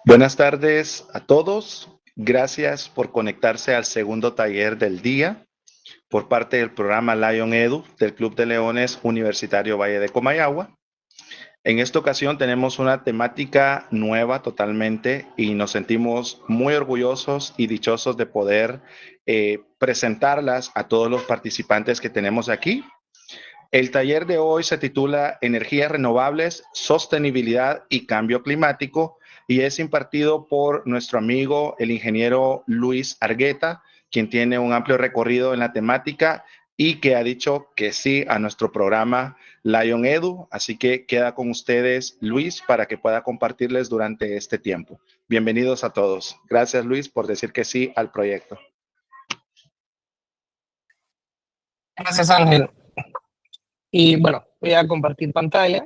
Buenas tardes a todos. Gracias por conectarse al segundo taller del día por parte del programa Lion Edu del Club de Leones Universitario Valle de Comayagua. En esta ocasión tenemos una temática nueva totalmente y nos sentimos muy orgullosos y dichosos de poder presentarlas a todos los participantes que tenemos aquí. El taller de hoy se titula Energías renovables, sostenibilidad y cambio climático y es impartido por nuestro amigo el ingeniero Luis Argueta, quien tiene un amplio recorrido en la temática y que ha dicho que sí a nuestro programa Lion Edu. Así que queda con ustedes Luis para que pueda compartirles durante este tiempo. Bienvenidos a todos. Gracias Luis por decir que sí al proyecto. Gracias, Ángel. Y bueno, voy a compartir pantalla.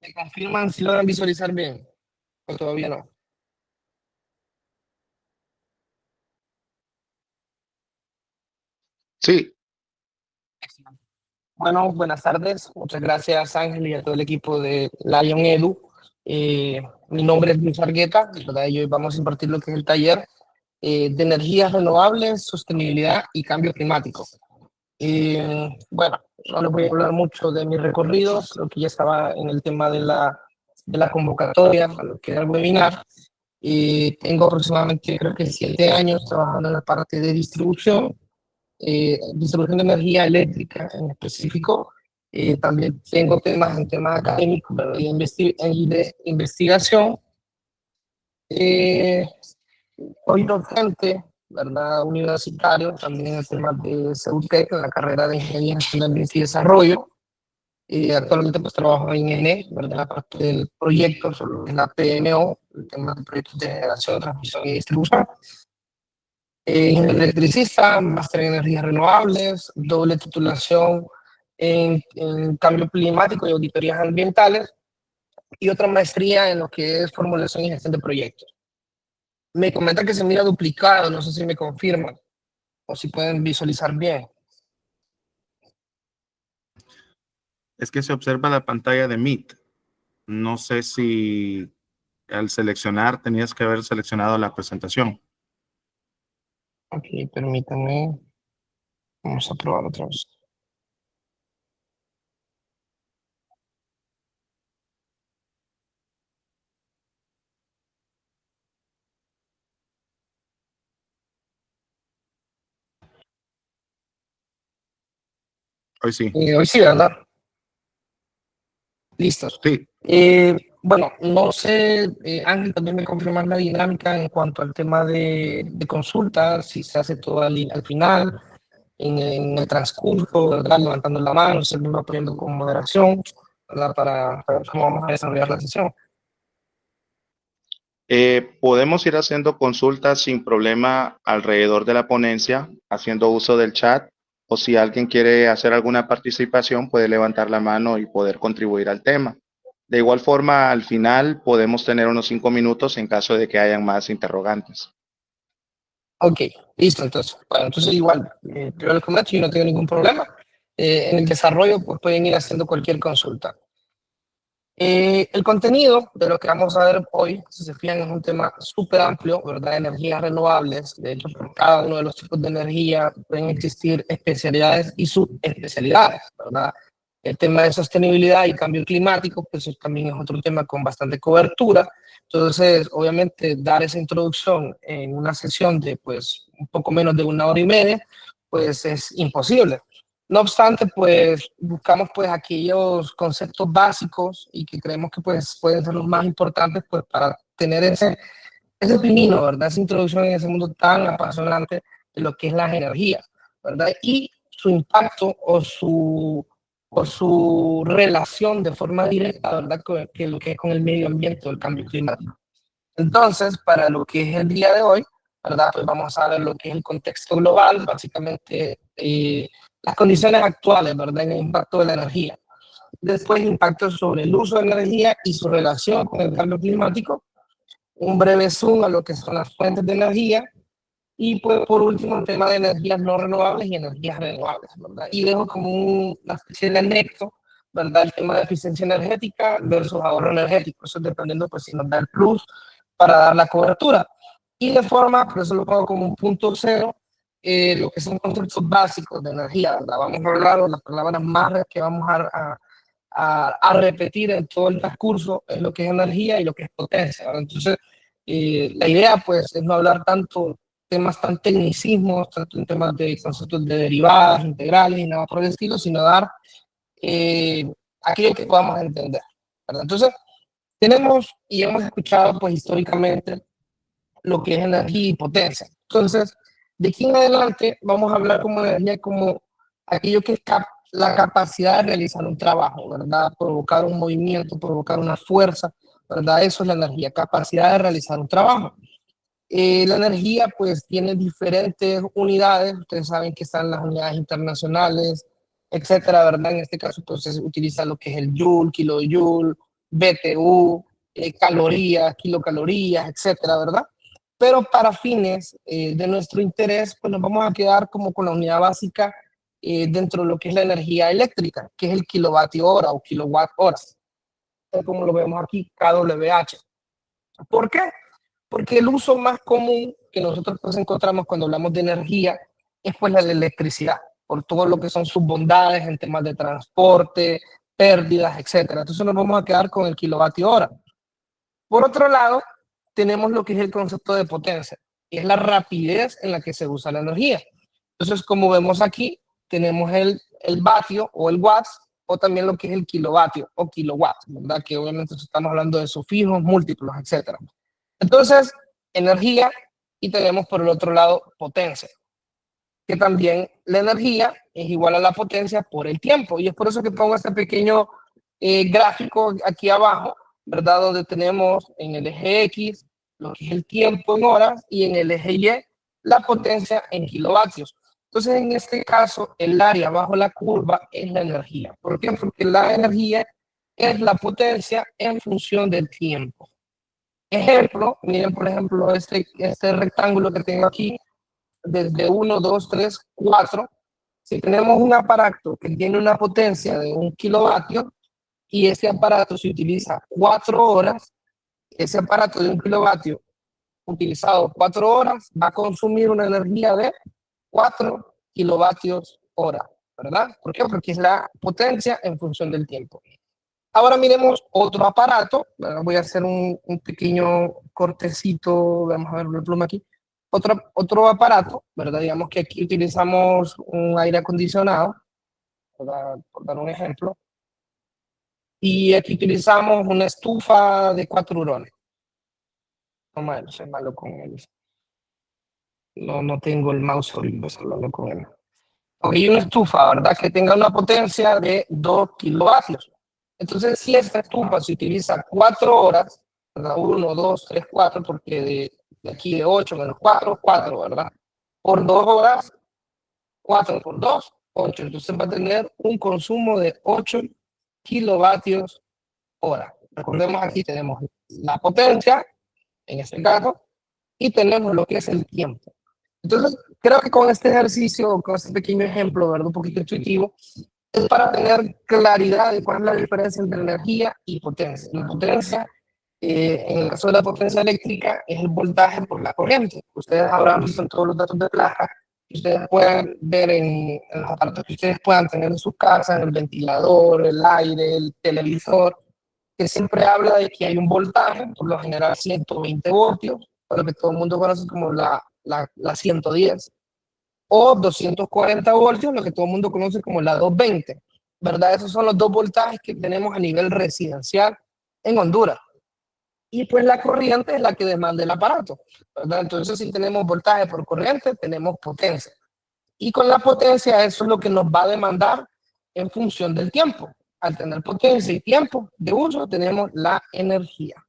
¿Me confirman si logran visualizar bien? ¿O todavía no? Sí. Bueno, buenas tardes. Muchas gracias, Ángel, y a todo el equipo de Lion Edu. Mi nombre es Luis Argueta, ¿verdad? Y hoy vamos a impartir lo que es el taller de energías renovables, sostenibilidad y cambio climático. Bueno, no les voy a hablar mucho de mi recorrido, creo que ya estaba en el tema de la convocatoria, a lo que era el webinar. Tengo aproximadamente, creo que 7 años trabajando en la parte de distribución de energía eléctrica en específico. También tengo temas en temas académicos de investigación. Soy docente, ¿verdad? Universitario, también en el tema de SEUTEC, en la carrera de Ingeniería Nacional de y Desarrollo. Actualmente pues trabajo en ENE, ¿verdad? Parte del proyecto sobre la PMO, el tema de proyectos de generación, transmisión y distribución. Electricista, máster en energías renovables, doble titulación en cambio climático y auditorías ambientales y otra maestría en lo que es formulación y gestión de proyectos. Me comenta que se mira duplicado, no sé si me confirman o si pueden visualizar bien. Es que se observa la pantalla de Meet. No sé si al seleccionar tenías que haber seleccionado la presentación. Ok, permítanme. Vamos a probar otra vez. Hoy sí. Hoy sí, ¿verdad? Listos. Sí. Bueno, no sé, Ángel, también me confirmar la dinámica en cuanto al tema de consultas, si se hace todo al final, en el transcurso, ¿verdad? Levantando la mano, se me va poniendo con moderación, ¿verdad? Para ver cómo vamos a desarrollar la sesión. Podemos ir haciendo consultas sin problema alrededor de la ponencia, haciendo uso del chat, o si alguien quiere hacer alguna participación, puede levantar la mano y poder contribuir al tema. De igual forma, al final podemos tener unos 5 minutos en caso de que hayan más interrogantes. Ok, listo, entonces. Bueno, entonces igual, yo les comento, yo no tengo ningún problema. En el desarrollo, pues pueden ir haciendo cualquier consulta. El contenido de lo que vamos a ver hoy, si se fijan, es un tema súper amplio, ¿verdad? Energías renovables. De hecho, por cada uno de los tipos de energía pueden existir especialidades y subespecialidades, ¿verdad? El tema de sostenibilidad y cambio climático, pues eso también es otro tema con bastante cobertura. Entonces, obviamente, dar esa introducción en una sesión de, pues, un poco menos de 1 hora y media, pues es imposible. No obstante, pues buscamos pues aquellos conceptos básicos y que creemos que pues pueden ser los más importantes pues para tener ese pimino, ¿verdad? Esa introducción en ese mundo tan apasionante de lo que es las energías, ¿verdad? Y su impacto o su relación de forma directa, ¿verdad? Que lo que es con el medio ambiente o el cambio climático. Entonces, para lo que es el día de hoy, ¿verdad? Pues vamos a ver lo que es el contexto global, básicamente las condiciones actuales, ¿verdad? En el impacto de la energía. Después, impactos sobre el uso de energía y su relación con el cambio climático. Un breve zoom a lo que son las fuentes de energía. Y pues, por último, el tema de energías no renovables y energías renovables, ¿verdad? Y dejo como una especie de anexo, ¿verdad? El tema de eficiencia energética versus ahorro energético. Eso dependiendo, pues, si nos da el plus para dar la cobertura. Y de forma, por eso lo pongo como un punto cero, lo que son conceptos básicos de energía, ¿verdad? Vamos a hablar de las palabras más que vamos a repetir en todo el transcurso, es lo que es energía y lo que es potencia, ¿verdad? Entonces, la idea, pues, es no hablar tanto temas tan tecnicismos, tanto en temas de conceptos de derivadas, integrales y nada por el estilo, sino dar aquello que podamos entender, ¿verdad? Entonces, tenemos y hemos escuchado, pues, históricamente lo que es energía y potencia. Entonces, de aquí en adelante vamos a hablar como energía como aquello que es la capacidad de realizar un trabajo, ¿verdad? Provocar un movimiento, provocar una fuerza, ¿verdad? Eso es la energía, capacidad de realizar un trabajo. La energía pues tiene diferentes unidades, ustedes saben que están las unidades internacionales, etcétera, ¿verdad? En este caso pues se utiliza lo que es el joule, kilojoule, BTU, calorías, kilocalorías, etcétera, ¿verdad? Pero para fines de nuestro interés pues nos vamos a quedar como con la unidad básica dentro de lo que es la energía eléctrica, que es el kilovatio hora o kilowatt horas, como lo vemos aquí, kWh. ¿Por qué? Porque el uso más común que nosotros pues encontramos cuando hablamos de energía es pues la de electricidad, por todo lo que son sus bondades en temas de transporte, pérdidas, etcétera. Entonces nos vamos a quedar con el kilovatio hora. Por otro lado, tenemos lo que es el concepto de potencia, que es la rapidez en la que se usa la energía. Entonces, como vemos aquí, tenemos el vatio o el watts, o también lo que es el kilovatio o kilowatt, ¿verdad? Que obviamente estamos hablando de sufijos, múltiplos, etcétera. Entonces, energía y tenemos por el otro lado potencia, que también la energía es igual a la potencia por el tiempo. Y es por eso que pongo este pequeño gráfico aquí abajo, ¿verdad? Donde tenemos en el eje X lo que es el tiempo en horas y en el eje Y la potencia en kilovatios. Entonces, en este caso, el área bajo la curva es la energía. ¿Por qué? Porque la energía es la potencia en función del tiempo. Ejemplo, miren por ejemplo este rectángulo que tengo aquí, desde 1, 2, 3, 4. Si tenemos un aparato que tiene una potencia de 1 kilovatio y ese aparato se utiliza 4 horas, ese aparato de 1 kilovatio utilizado 4 horas va a consumir una energía de 4 kilovatios hora, ¿verdad? ¿Por qué? Porque es la potencia en función del tiempo. Ahora miremos otro aparato. Voy a hacer un pequeño cortecito. Vamos a ver la pluma aquí. Otro aparato, ¿verdad? Digamos que aquí utilizamos un aire acondicionado, por dar un ejemplo. Y aquí utilizamos una estufa de 4 hurones. No, soy malo con él. No tengo el mouse ahorita, hablando con él. Ok, una estufa, ¿verdad? Que tenga una potencia de 2 kilovatios. Entonces, si esta estufa se utiliza 4 horas, ¿verdad? 1, 2, 3, 4, porque de aquí de 8 menos 4, 4, ¿verdad? Por 2 horas, 4 por 2, 8. Entonces va a tener un consumo de 8 kilovatios hora. Recordemos, aquí tenemos la potencia, en este caso, y tenemos lo que es el tiempo. Entonces, creo que con este ejercicio, con este pequeño ejemplo, ¿verdad? Un poquito intuitivo, es para tener claridad de cuál es la diferencia entre energía y potencia. La potencia, en el caso de la potencia eléctrica, es el voltaje por la corriente. Ustedes habrán visto en todos los datos de placa, que ustedes pueden ver en los aparatos que ustedes puedan tener en sus casas, el ventilador, el aire, el televisor, que siempre habla de que hay un voltaje, por lo general 120 voltios, lo que todo el mundo conoce como la 110, o 240 voltios, lo que todo el mundo conoce como la 220, ¿verdad? Esos son los dos voltajes que tenemos a nivel residencial en Honduras. Y pues la corriente es la que demanda el aparato, ¿verdad? Entonces, si tenemos voltaje por corriente, tenemos potencia. Y con la potencia eso es lo que nos va a demandar en función del tiempo. Al tener potencia y tiempo de uso, tenemos la energía.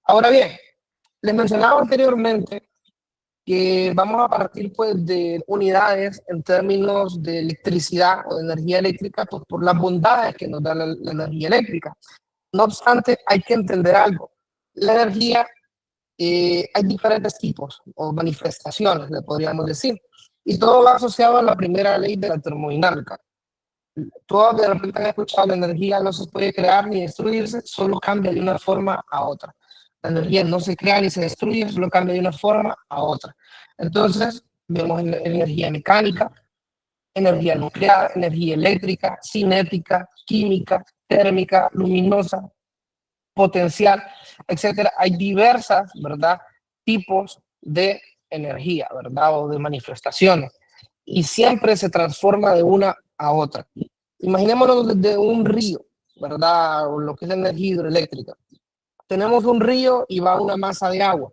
Ahora bien, les mencionaba anteriormente que vamos a partir pues, de unidades en términos de electricidad o de energía eléctrica pues, por las bondades que nos da la energía eléctrica. No obstante, hay que entender algo. La energía, hay diferentes tipos o manifestaciones, le podríamos decir. Y todo va asociado a la primera ley de la termodinámica. Todos de repente han escuchado, la energía no se puede crear ni destruirse, solo cambia de una forma a otra. La energía no se crea ni se destruye, solo cambia de una forma a otra. Entonces, vemos energía mecánica, energía nuclear, energía eléctrica, cinética, química, térmica, luminosa, potencial, etcétera. Hay diversas, ¿verdad?, tipos de energía, ¿verdad?, o de manifestaciones. Y siempre se transforma de una a otra. Imaginémonos desde un río, ¿verdad?, o lo que es la energía hidroeléctrica. Tenemos un río y va una masa de agua,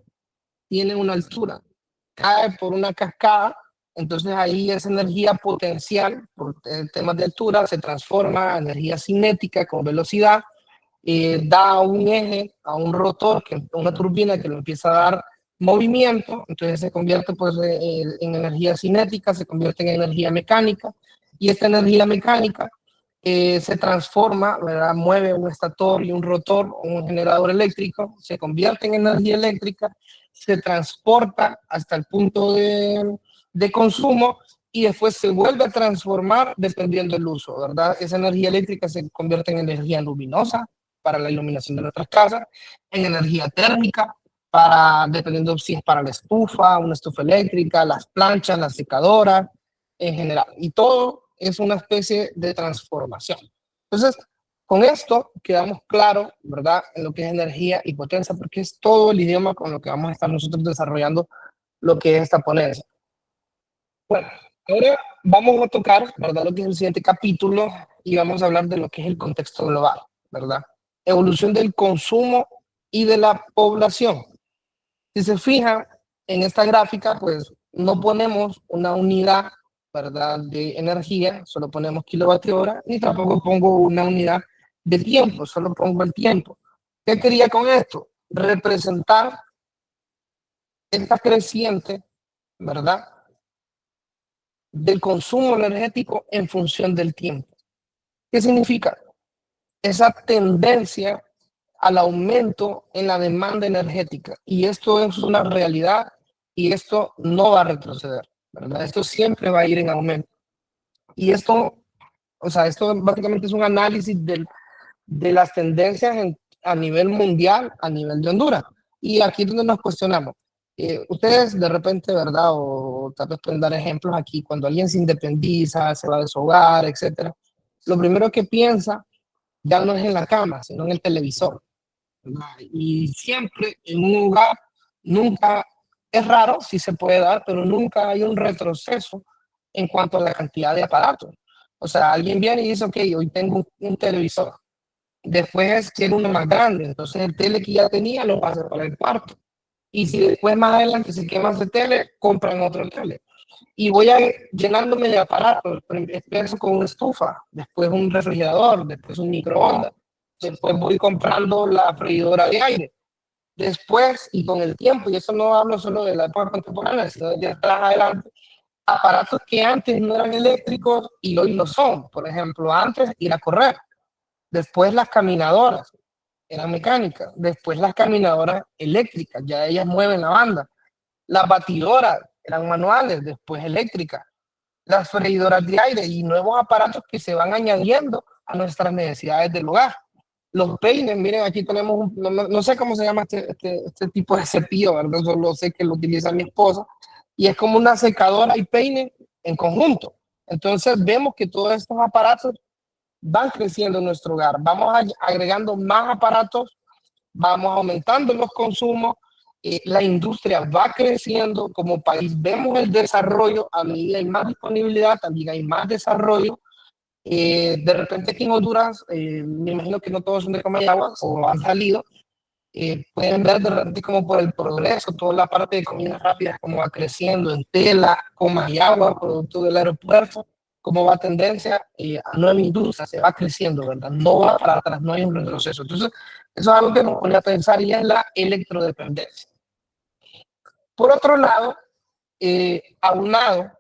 tiene una altura, cae por una cascada, entonces ahí esa energía potencial, por temas de altura, se transforma a energía cinética con velocidad, da un eje a un rotor, una turbina que le empieza a dar movimiento, entonces se convierte pues, en energía cinética, se convierte en energía mecánica, y esta energía mecánica se transforma, ¿verdad? Mueve un estator y un rotor o un generador eléctrico, se convierte en energía eléctrica, se transporta hasta el punto de consumo y después se vuelve a transformar dependiendo del uso, ¿verdad? Esa energía eléctrica se convierte en energía luminosa para la iluminación de nuestras casas, en energía térmica, dependiendo si es para la estufa, una estufa eléctrica, las planchas, las secadoras, en general. Y todo es una especie de transformación. Entonces, con esto quedamos claros, ¿verdad?, en lo que es energía y potencia, porque es todo el idioma con lo que vamos a estar nosotros desarrollando lo que es esta ponencia. Bueno, ahora vamos a tocar, ¿verdad?, lo que es el siguiente capítulo y vamos a hablar de lo que es el contexto global, ¿verdad? Evolución del consumo y de la población. Si se fija en esta gráfica, pues no ponemos una unidad, ¿verdad?, de energía, solo ponemos kilovatio hora, ni tampoco pongo una unidad de tiempo, solo pongo el tiempo. ¿Qué quería con esto? Representar esta creciente, ¿verdad?, del consumo energético en función del tiempo. ¿Qué significa? Esa tendencia al aumento en la demanda energética. Y esto es una realidad y esto no va a retroceder, ¿verdad? Esto siempre va a ir en aumento. Y esto, o sea, esto básicamente es un análisis de las tendencias a nivel mundial, a nivel de Honduras. Y aquí es donde nos cuestionamos. Ustedes de repente, ¿verdad? O tal vez pueden dar ejemplos aquí, cuando alguien se independiza, se va de su hogar, etcétera. Lo primero que piensa ya no es en la cama, sino en el televisor. Y siempre en un hogar, nunca, es raro, sí se puede dar, pero nunca hay un retroceso en cuanto a la cantidad de aparatos. O sea, alguien viene y dice, ok, hoy tengo un televisor. Después quiero uno más grande, entonces el tele que ya tenía lo pasa para el cuarto. Y si después más adelante se quema ese tele, compran otro tele. Y voy a llenándome de aparatos, empiezo con una estufa, después un refrigerador, después un microondas, después voy comprando la freidora de aire. Después, y con el tiempo, y eso no hablo solo de la época contemporánea, sino de atrás adelante, aparatos que antes no eran eléctricos y hoy lo son. Por ejemplo, antes ir a correr, después las caminadoras eran mecánicas, después las caminadoras eléctricas, ya ellas mueven la banda. Las batidoras eran manuales, después eléctricas. Las freidoras de aire y nuevos aparatos que se van añadiendo a nuestras necesidades del hogar. Los peines, miren, aquí tenemos no sé cómo se llama este tipo de cepillo, ¿verdad? Solo sé que lo utiliza mi esposa. Y es como una secadora y peine en conjunto. Entonces vemos que todos estos aparatos van creciendo en nuestro hogar. Vamos agregando más aparatos, vamos aumentando los consumos, la industria va creciendo como país, vemos el desarrollo, a medida hay más disponibilidad, también hay más desarrollo. De repente aquí en Honduras, me imagino que no todos son de Comayagua o han salido, Pueden ver de repente como por el progreso, toda la parte de comidas rápidas, cómo va creciendo en Tela, Comayagua, producto del aeropuerto, cómo va tendencia a nueva industria, se va creciendo, ¿verdad? No va para atrás, no hay un retroceso. Entonces, eso es algo que nos pone a pensar ya en la electrodependencia. Por otro lado, aunado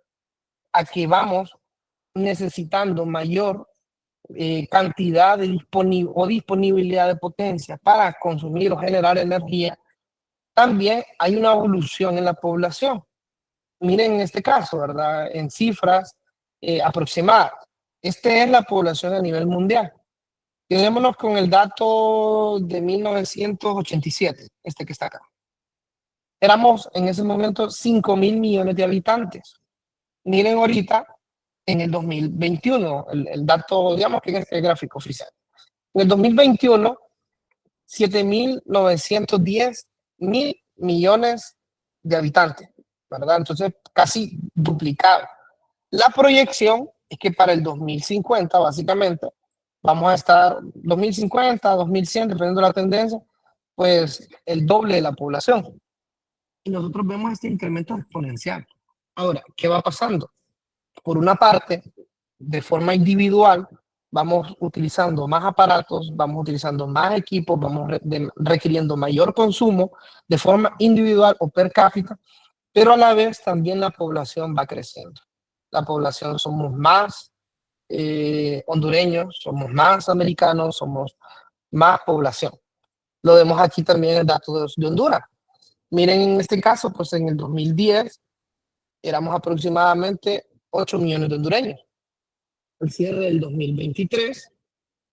a que vamos necesitando mayor cantidad de disponibilidad de potencia para consumir o generar energía, también hay una evolución en la población. Miren en este caso, ¿verdad? En cifras aproximadas. Esta es la población a nivel mundial. Quedémonos con el dato de 1987, este que está acá. Éramos en ese momento 5.000 millones de habitantes. Miren ahorita, en el 2021, el dato, digamos que en este gráfico oficial. En el 2021, 7.910 mil millones de habitantes, ¿verdad? Entonces, casi duplicado. La proyección es que para el 2050, básicamente, vamos a estar 2050, 2100, dependiendo de la tendencia, pues el doble de la población. Y nosotros vemos este incremento exponencial. Ahora, ¿qué va pasando? Por una parte, de forma individual, vamos utilizando más aparatos, vamos utilizando más equipos, vamos requiriendo mayor consumo de forma individual o per cápita, pero a la vez también la población va creciendo. La población somos más hondureños, somos más americanos, somos más población. Lo vemos aquí también en el dato de Honduras. Miren en este caso, pues en el 2010 éramos aproximadamente 8 millones de hondureños. Al cierre del 2023,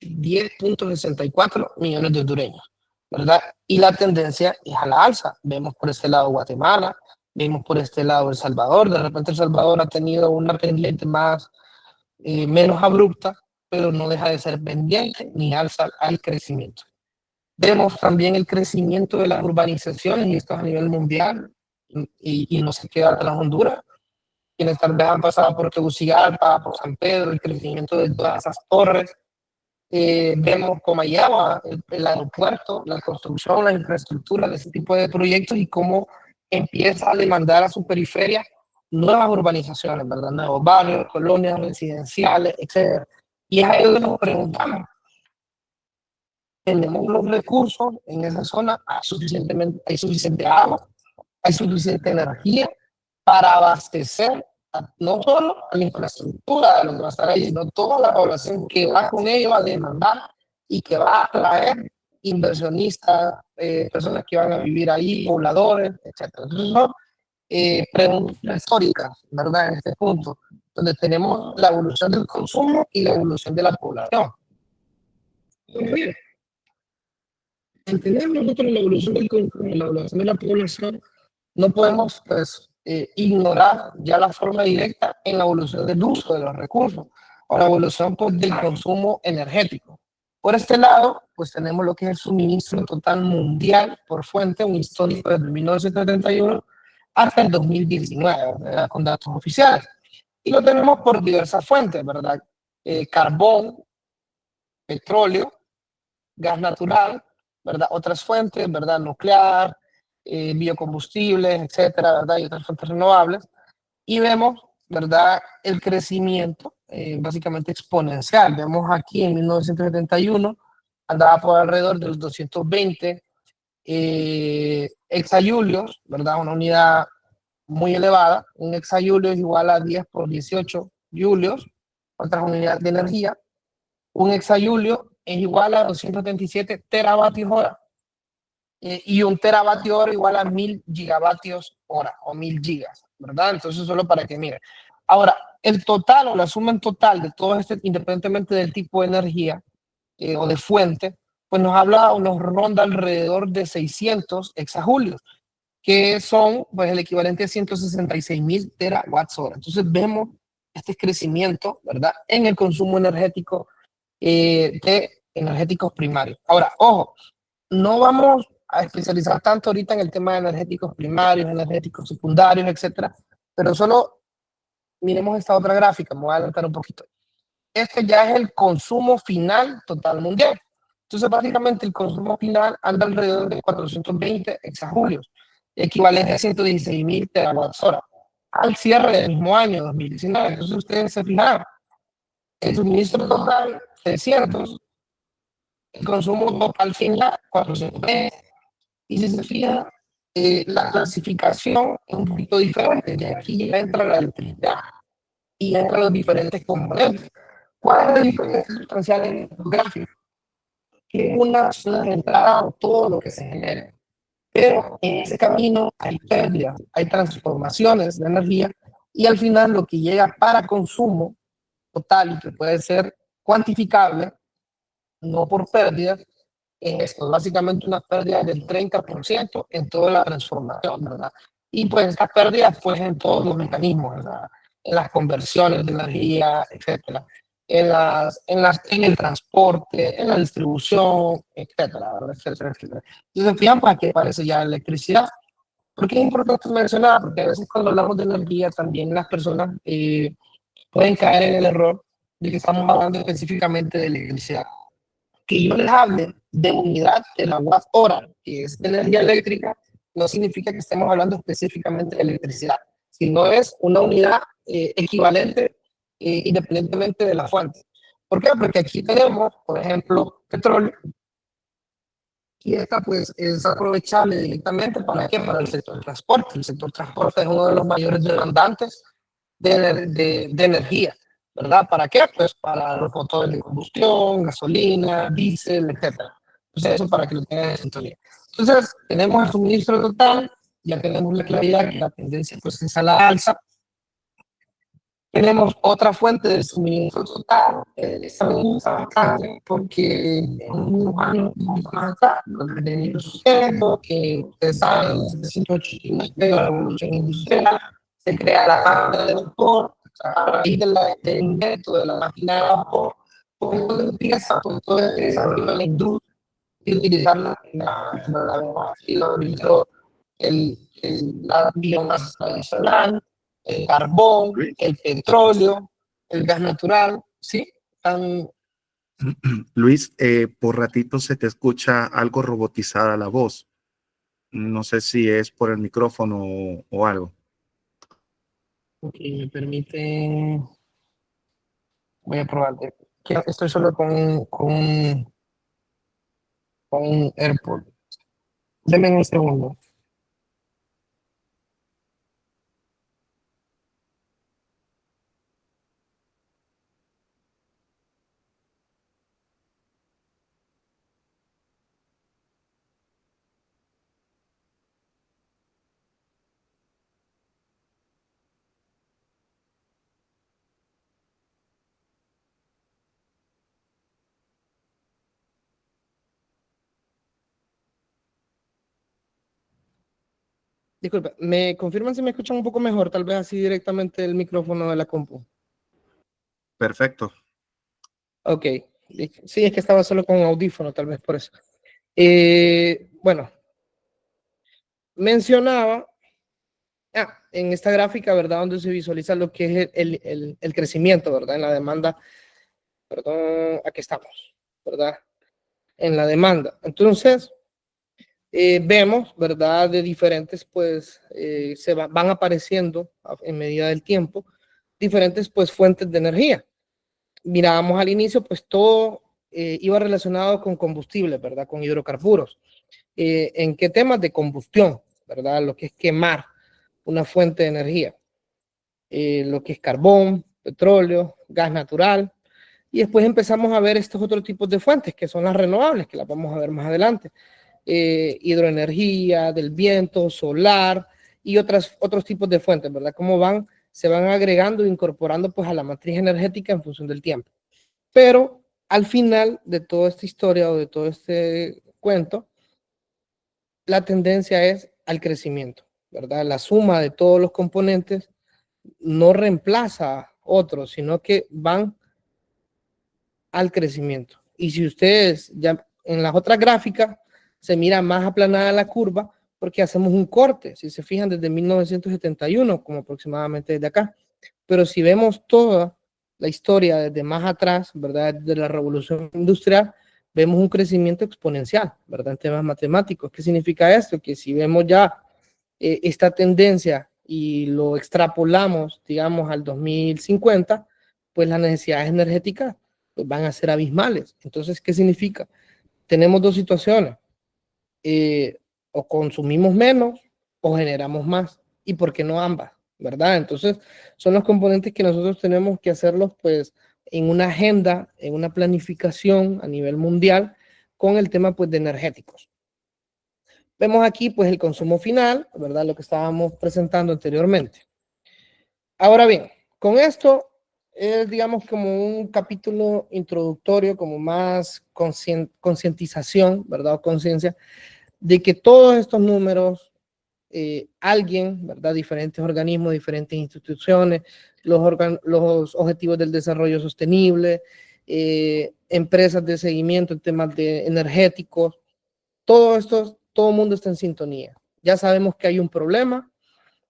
10.64 millones de hondureños, ¿verdad? Y la tendencia es a la alza. Vemos por este lado Guatemala, vemos por este lado El Salvador. De repente El Salvador ha tenido una pendiente menos abrupta, pero no deja de ser pendiente ni alza al crecimiento. Vemos también el crecimiento de las urbanizaciones, y esto a nivel mundial, y no se queda atrás Honduras. Quienes tal vez han pasado por Tegucigalpa, por San Pedro, el crecimiento de todas esas torres. Vemos Comayagua, el aeropuerto, la construcción, la infraestructura de ese tipo de proyectos y cómo empieza a demandar a su periferia nuevas urbanizaciones, ¿verdad? Nuevos barrios, colonias residenciales, etc. Y es ahí donde nos preguntamos, ¿tenemos los recursos en esa zona? ¿Hay suficiente agua? ¿Hay suficiente energía para abastecer no solo a la infraestructura de los que va a estar ahí, sino toda la población que va con ello a demandar y que va a atraer inversionistas, personas que van a vivir ahí, pobladores, etc. Entonces son preguntas históricas, ¿verdad? En este punto, donde tenemos la evolución del consumo y la evolución de la población. Muy bien. Entender nosotros la evolución del consumo y la evolución de la población, no podemos pues, ignorar ya la forma directa en la evolución del uso de los recursos o la evolución pues, del consumo energético. Por este lado, pues tenemos lo que es el suministro total mundial por fuente, un histórico desde 1971 hasta el 2019, ¿verdad? Con datos oficiales. Y lo tenemos por diversas fuentes, ¿verdad? Carbón, petróleo, gas natural, ¿verdad? Otras fuentes, ¿verdad? Nuclear, biocombustibles, etcétera, ¿verdad? Y otras fuentes renovables. Y vemos, ¿verdad? El crecimiento básicamente exponencial. Vemos aquí en 1971 andaba por alrededor de los 220 exajulios, ¿verdad? Una unidad muy elevada. Un exajulio es igual a 10 por 18 julios, otras unidades de energía. Un exajulio es igual a 277 teravatios hora. Y un teravatio hora igual a 1000 gigavatios hora o 1000 gigas, ¿verdad? Entonces, solo para que miren. Ahora, el total o la suma en total de todo este, independientemente del tipo de energía o de fuente, pues nos habla o nos ronda alrededor de 600 exajulios, que son pues el equivalente a 166.000 terawatts hora. Entonces, vemos este crecimiento, ¿verdad? En el consumo energético de energéticos primarios. Ahora, ojo, no vamos a especializar tanto ahorita en el tema de energéticos primarios, energéticos secundarios, etcétera, pero solo miremos esta otra gráfica, me voy a adelantar un poquito. Este ya es el consumo final total mundial. Entonces, básicamente, el consumo final anda alrededor de 420 exajulios, equivalente a 116.000 terawatts-hora, al cierre del mismo año, 2019. Entonces, ustedes se fijaron, el suministro total, 300, el consumo total final, 420. Y si se fijan, la clasificación es un poquito diferente. De aquí ya entra la electricidad y entran los diferentes componentes. ¿Cuál es la diferencia sustancial en estos gráficos? Que una sola entrada o todo lo que se genere. Pero en ese camino hay pérdidas, hay transformaciones de energía y al final lo que llega para consumo total y que puede ser cuantificable, no por pérdidas, en esto, básicamente una pérdida del 30% en toda la transformación, ¿verdad? Y pues estas pérdidas pues en todos los mecanismos, ¿verdad? En las conversiones de energía, etcétera, en el transporte, en la distribución, etcétera, ¿verdad? Etcétera, etcétera. Entonces, fijan, pues aquí aparece ya la electricidad. ¿Por qué es importante mencionar? Porque a veces cuando hablamos de energía también las personas pueden caer en el error de que estamos hablando específicamente de electricidad. Que yo les hable de unidad de la watt-hora, que es de energía eléctrica, no significa que estemos hablando específicamente de electricidad, sino es una unidad equivalente independientemente de la fuente. ¿Por qué? Porque aquí tenemos, por ejemplo, petróleo, y esta pues es aprovechable directamente ¿para qué? Para el sector transporte. El sector transporte es uno de los mayores demandantes de energía, ¿verdad? ¿Para qué? Pues para los motores de combustión, gasolina, diésel, etcétera. Entonces eso para que lo tengan en sintonía. Entonces tenemos el suministro total, ya tenemos la claridad que la tendencia pues es a la alza. Tenemos otra fuente de suministro total, esta me gusta bastante porque en unos años más atrás, lo que venimos sucediendo, que ustedes saben, en 789, la revolución industrial, se crea la máquina de vapor, a raíz del invento de la máquina de vapor, pues empieza pues, todo el desarrollo de la industria y utilizar la biomasa tradicional, el carbón, el petróleo, el gas natural, ¿sí? Luis, por ratito se te escucha algo robotizada la voz. No sé si es por el micrófono o algo. Ok, me permite. Voy a probar. Estoy solo con un AirPod. Deme un segundo. Disculpe, ¿me confirman si me escuchan un poco mejor? Tal vez así directamente el micrófono de la compu. Perfecto. Ok, sí, es que estaba solo con audífono, tal vez por eso. Bueno, mencionaba en esta gráfica, ¿verdad? Donde se visualiza lo que es el crecimiento, ¿verdad? En la demanda, perdón, aquí estamos, ¿verdad? En la demanda. Entonces, vemos, ¿verdad? De diferentes, pues, van apareciendo en medida del tiempo, diferentes, pues, fuentes de energía. Mirábamos al inicio, pues, todo iba relacionado con combustible, ¿verdad? Con hidrocarburos. ¿En qué temas? De combustión, ¿verdad? Lo que es quemar una fuente de energía. Lo que es carbón, petróleo, gas natural. Y después empezamos a ver estos otros tipos de fuentes, que son las renovables, que las vamos a ver más adelante. Hidroenergía, del viento, solar y otros tipos de fuentes, ¿verdad? Cómo se van agregando e incorporando pues a la matriz energética en función del tiempo. Pero al final de toda esta historia o de todo este cuento, la tendencia es al crecimiento, ¿verdad? La suma de todos los componentes no reemplaza a otros, sino que van al crecimiento. Y si ustedes ya en las otras gráficas se mira más aplanada la curva, porque hacemos un corte, si se fijan, desde 1971, como aproximadamente desde acá. Pero si vemos toda la historia desde más atrás, ¿verdad? De la revolución industrial, vemos un crecimiento exponencial, ¿verdad? En temas matemáticos. ¿Qué significa esto? Que si vemos ya esta tendencia y lo extrapolamos, digamos, al 2050, pues las necesidades energéticas pues, van a ser abismales. Entonces, ¿qué significa? Tenemos dos situaciones. O consumimos menos o generamos más. ¿Y por qué no ambas? ¿Verdad? Entonces, son los componentes que nosotros tenemos que hacerlos, pues, en una agenda, en una planificación a nivel mundial con el tema, pues, de energéticos. Vemos aquí, pues, el consumo final, ¿verdad? Lo que estábamos presentando anteriormente. Ahora bien, con esto es, digamos, como un capítulo introductorio, como más concientización, ¿verdad? O conciencia de que todos estos números, alguien, ¿verdad? Diferentes organismos, diferentes instituciones, los objetivos del desarrollo sostenible, empresas de seguimiento en temas de energéticos, todo esto, todo el mundo está en sintonía. Ya sabemos que hay un problema,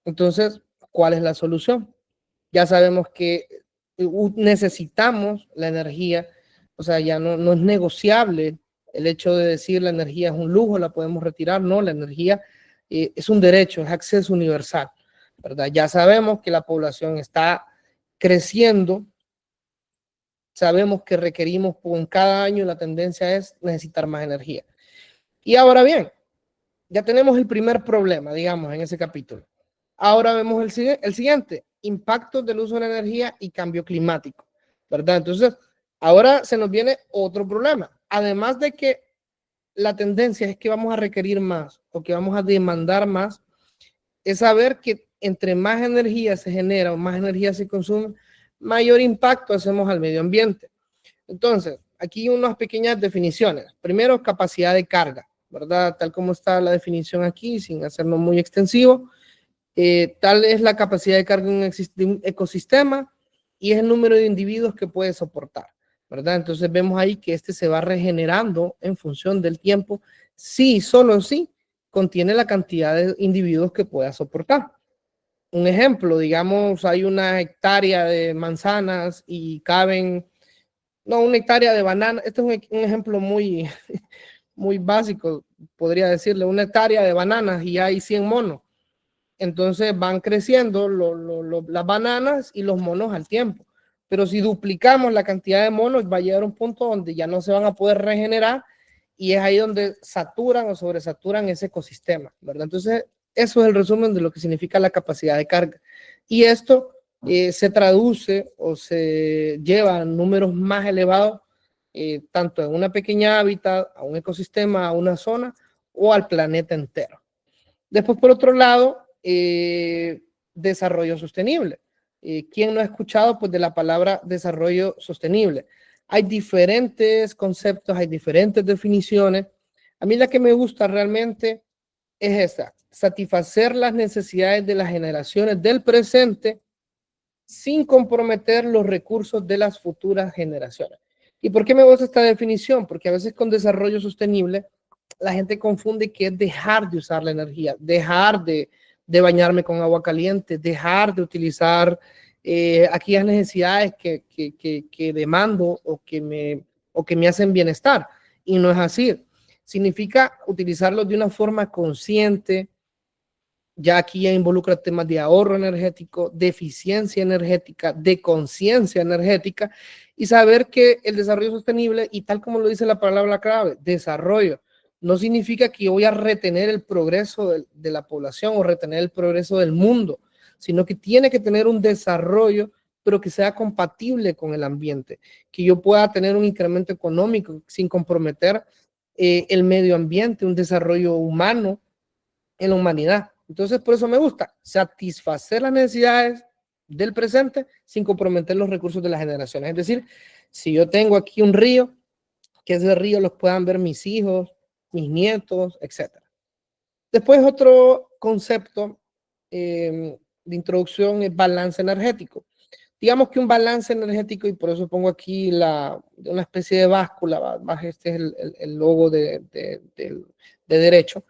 entonces, ¿cuál es la solución? Ya sabemos que necesitamos la energía, o sea, ya no es negociable el hecho de decir la energía es un lujo, la podemos retirar, no, la energía es un derecho, es acceso universal, ¿verdad? Ya sabemos que la población está creciendo, sabemos que requerimos con cada año, la tendencia es necesitar más energía. Y ahora bien, ya tenemos el primer problema, digamos, en ese capítulo. Ahora vemos el siguiente, impactos del uso de la energía y cambio climático, ¿verdad? Entonces, ahora se nos viene otro problema. Además de que la tendencia es que vamos a requerir más o que vamos a demandar más, es saber que entre más energía se genera o más energía se consume, mayor impacto hacemos al medio ambiente. Entonces, aquí unas pequeñas definiciones. Primero, capacidad de carga, ¿verdad? Tal como está la definición aquí, sin hacerlo muy extensivo. Tal es la capacidad de carga de un ecosistema y es el número de individuos que puede soportar, ¿verdad? Entonces vemos ahí que este se va regenerando en función del tiempo, sí, solo sí, contiene la cantidad de individuos que pueda soportar. Un ejemplo, digamos, hay una hectárea de manzanas y caben, no, una hectárea de bananas, este es un ejemplo muy, muy básico, podría decirle, una hectárea de bananas y hay 100 monos. Entonces van creciendo las bananas y los monos al tiempo. Pero si duplicamos la cantidad de monos, va a llegar a un punto donde ya no se van a poder regenerar y es ahí donde saturan o sobresaturan ese ecosistema, ¿verdad? Entonces, eso es el resumen de lo que significa la capacidad de carga. Y esto se traduce o se lleva a números más elevados, tanto en una pequeña hábitat, a un ecosistema, a una zona o al planeta entero. Después, por otro lado, desarrollo sostenible. ¿Quién no ha escuchado pues, de la palabra desarrollo sostenible? Hay diferentes conceptos, hay diferentes definiciones. A mí la que me gusta realmente es esta, satisfacer las necesidades de las generaciones del presente sin comprometer los recursos de las futuras generaciones. ¿Y por qué me gusta esta definición? Porque a veces con desarrollo sostenible la gente confunde que es dejar de usar la energía, dejar de bañarme con agua caliente, dejar de utilizar aquellas necesidades que demando o que me hacen bienestar. Y no es así. Significa utilizarlo de una forma consciente. Ya aquí ya involucra temas de ahorro energético, de eficiencia energética, de conciencia energética y saber que el desarrollo sostenible, y tal como lo dice la palabra clave, desarrollo, no significa que yo voy a retener el progreso de la población o retener el progreso del mundo, sino que tiene que tener un desarrollo, pero que sea compatible con el ambiente, que yo pueda tener un incremento económico sin comprometer el medio ambiente, un desarrollo humano en la humanidad. Entonces, por eso me gusta satisfacer las necesidades del presente sin comprometer los recursos de las generaciones. Es decir, si yo tengo aquí un río, que ese río los puedan ver mis hijos, mis nietos, etc. Después, otro concepto de introducción es balance energético. Digamos que un balance energético, y por eso pongo aquí una especie de báscula, este es el logo de derecho.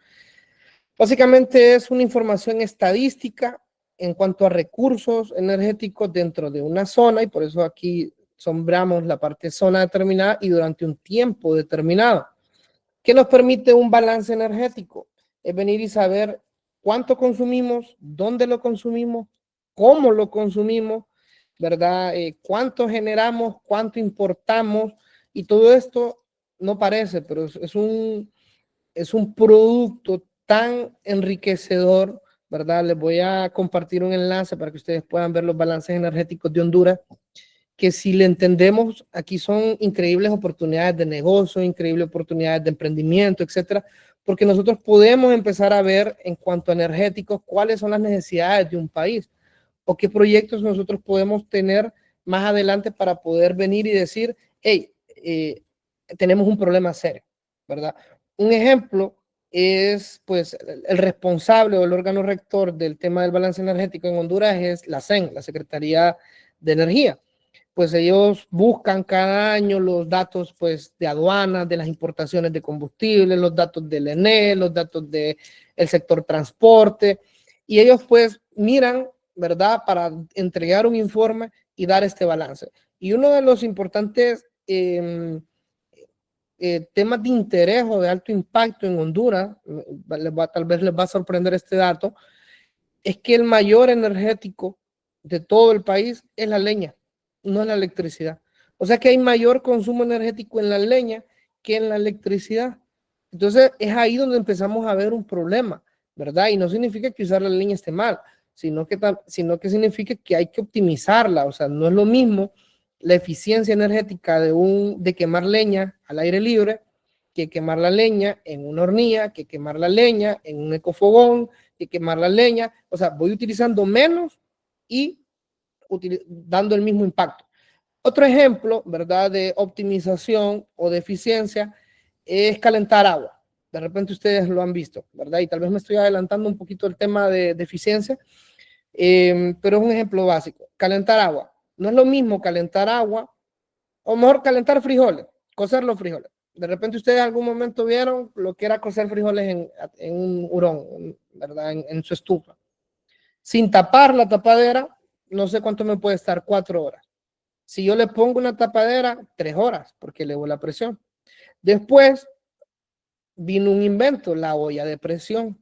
Básicamente es una información estadística en cuanto a recursos energéticos dentro de una zona y por eso aquí sembramos la parte zona determinada y durante un tiempo determinado. ¿Qué nos permite un balance energético? Es venir y saber cuánto consumimos, dónde lo consumimos, cómo lo consumimos, ¿verdad? Cuánto generamos, cuánto importamos, y todo esto no parece, pero es un producto tan enriquecedor, ¿verdad? Les voy a compartir un enlace para que ustedes puedan ver los balances energéticos de Honduras, que si le entendemos, aquí son increíbles oportunidades de negocio, increíbles oportunidades de emprendimiento, etcétera, porque nosotros podemos empezar a ver en cuanto a energéticos cuáles son las necesidades de un país o qué proyectos nosotros podemos tener más adelante para poder venir y decir, hey, tenemos un problema serio, ¿verdad? Un ejemplo es, pues, el responsable o el órgano rector del tema del balance energético en Honduras es la SEN, la Secretaría de Energía. Pues ellos buscan cada año los datos, pues, de aduanas, de las importaciones de combustible, los datos del ENE, los datos del sector transporte, y ellos, pues, miran, ¿verdad?, para entregar un informe y dar este balance. Y uno de los importantes temas de interés o de alto impacto en Honduras, tal vez les va a sorprender este dato, es que el mayor energético de todo el país es la leña, no es la electricidad. O sea que hay mayor consumo energético en la leña que en la electricidad. Entonces es ahí donde empezamos a ver un problema, ¿verdad? Y no significa que usar la leña esté mal, sino que significa que hay que optimizarla. O sea, no es lo mismo la eficiencia energética de quemar leña al aire libre que quemar la leña en una hornilla, que quemar la leña en un ecofogón, que quemar la leña. O sea, voy utilizando menos y dando el mismo impacto. Otro ejemplo, ¿verdad?, de optimización o de eficiencia es calentar agua. De repente ustedes lo han visto, ¿verdad? Y tal vez me estoy adelantando un poquito el tema de eficiencia, pero es un ejemplo básico. Calentar agua. No es lo mismo calentar agua, o mejor calentar frijoles, cocer los frijoles. De repente ustedes en algún momento vieron lo que era cocer frijoles en un hurón, ¿verdad? En su estufa. Sin tapar la tapadera, no sé cuánto me puede estar, 4 horas. Si yo le pongo una tapadera, 3 horas, porque elevo la presión. Después vino un invento, la olla de presión.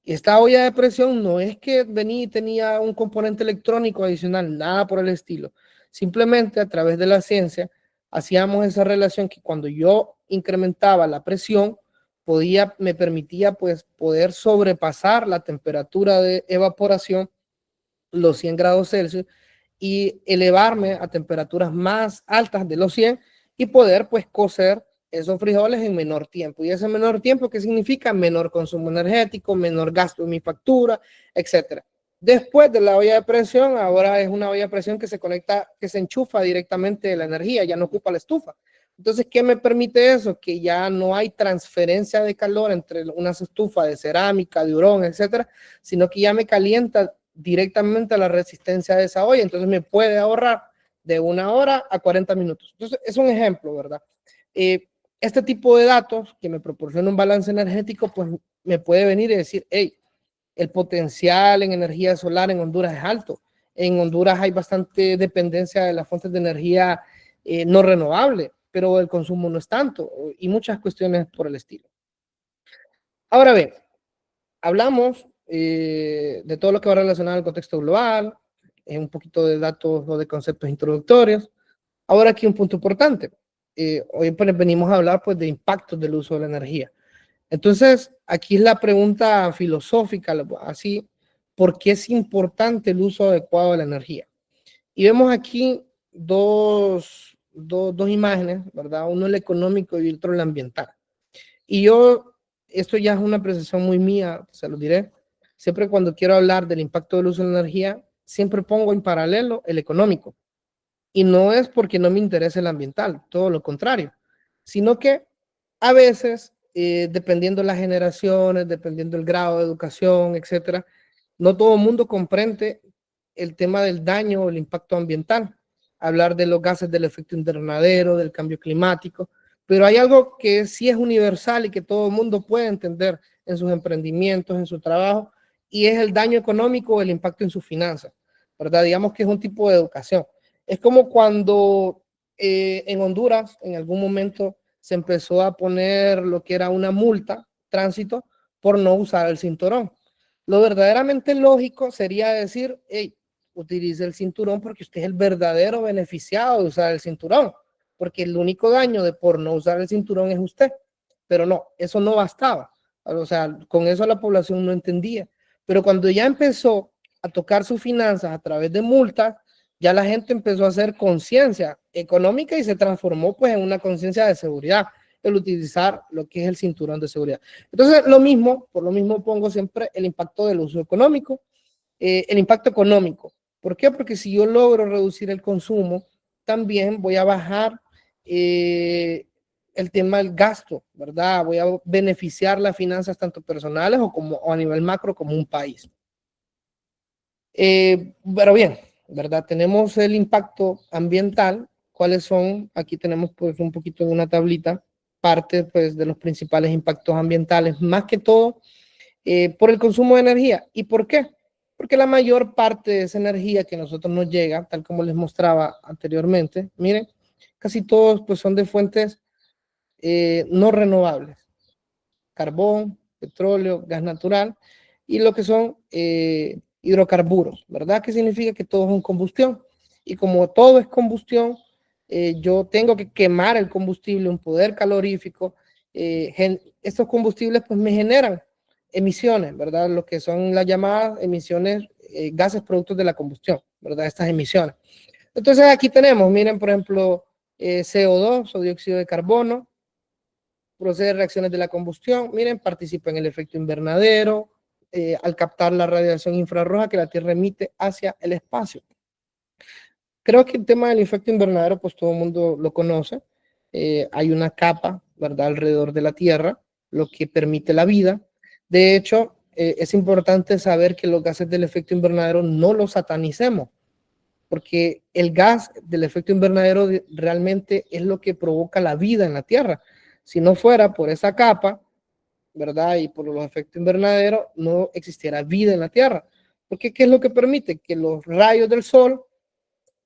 Y esta olla de presión no es que venía y tenía un componente electrónico adicional, nada por el estilo. Simplemente a través de la ciencia hacíamos esa relación que cuando yo incrementaba la presión, me permitía, pues, poder sobrepasar la temperatura de evaporación, los 100 grados Celsius, y elevarme a temperaturas más altas de los 100 y poder, pues, cocer esos frijoles en menor tiempo. ¿Y ese menor tiempo qué significa? Menor consumo energético, menor gasto en mi factura, etcétera. Después de la olla de presión, ahora es una olla de presión que se conecta, que se enchufa directamente de la energía, ya no ocupa la estufa. Entonces, ¿qué me permite eso? Que ya no hay transferencia de calor entre una estufa de cerámica, de hurón, etcétera, sino que ya me calienta directamente a la resistencia de esa olla. Entonces, me puede ahorrar de 1 hora a 40 minutos. Entonces, es un ejemplo, ¿verdad? Este tipo de datos que me proporciona un balance energético, pues me puede venir y decir, hey, el potencial en energía solar en Honduras es alto. En Honduras hay bastante dependencia de las fuentes de energía no renovable, pero el consumo no es tanto, y muchas cuestiones por el estilo. Ahora bien, hablamos de todo lo que va relacionado al contexto global, un poquito de datos o de conceptos introductorios. Ahora aquí un punto importante. Hoy pues venimos a hablar, pues, de impactos del uso de la energía. Entonces, aquí es la pregunta filosófica, así, ¿por qué es importante el uso adecuado de la energía? Y vemos aquí dos imágenes, ¿verdad? Uno el económico y otro el ambiental. Y esto ya es una apreciación muy mía, se lo diré. Siempre cuando quiero hablar del impacto del uso de la energía, siempre pongo en paralelo el económico. Y no es porque no me interese el ambiental, todo lo contrario, sino que a veces, dependiendo de las generaciones, dependiendo del grado de educación, etcétera, no todo el mundo comprende el tema del daño o el impacto ambiental. Hablar de los gases del efecto invernadero, del cambio climático, pero hay algo que sí es universal y que todo el mundo puede entender en sus emprendimientos, en su trabajo, y es el daño económico o el impacto en sus finanzas, ¿verdad? Digamos que es un tipo de educación. Es como cuando en Honduras en algún momento se empezó a poner lo que era una multa, tránsito, por no usar el cinturón. Lo verdaderamente lógico sería decir, hey, utilice el cinturón porque usted es el verdadero beneficiado de usar el cinturón, porque el único daño de por no usar el cinturón es usted. Pero no, eso no bastaba. O sea, con eso la población no entendía. Pero cuando ya empezó a tocar sus finanzas a través de multas, ya la gente empezó a hacer conciencia económica y se transformó pues en una conciencia de seguridad, el utilizar lo que es el cinturón de seguridad. Entonces, lo mismo, por lo mismo pongo siempre el impacto del uso económico, el impacto económico. ¿Por qué? Porque si yo logro reducir el consumo, también voy a bajar el tema del gasto, ¿verdad? Voy a beneficiar las finanzas tanto personales o a nivel macro como un país. Pero bien, ¿verdad? Tenemos el impacto ambiental. ¿Cuáles son? Aquí tenemos pues un poquito en una tablita, parte pues de los principales impactos ambientales, más que todo por el consumo de energía. ¿Y por qué? Porque la mayor parte de esa energía que a nosotros nos llega, tal como les mostraba anteriormente, miren, casi todos pues son de fuentes no renovables, carbón, petróleo, gas natural y lo que son hidrocarburos, ¿verdad? ¿Qué significa? Que todo es un combustión. Y como todo es combustión, yo tengo que quemar el combustible, un poder calorífico. Estos combustibles pues me generan emisiones, ¿verdad? Lo que son las llamadas emisiones, gases productos de la combustión, ¿verdad? Estas emisiones. Entonces aquí tenemos, miren, por ejemplo, CO2 o dióxido de carbono, procede reacciones de la combustión, miren, participa en el efecto invernadero, al captar la radiación infrarroja que la Tierra emite hacia el espacio. Creo que el tema del efecto invernadero, pues todo el mundo lo conoce. Hay una capa, ¿verdad?, alrededor de la Tierra, lo que permite la vida. De hecho, es importante saber que los gases del efecto invernadero no los satanicemos, porque el gas del efecto invernadero realmente es lo que provoca la vida en la Tierra. Si no fuera por esa capa, ¿verdad? Y por los efectos invernaderos, no existiera vida en la Tierra. Porque ¿qué es lo que permite? Que los rayos del sol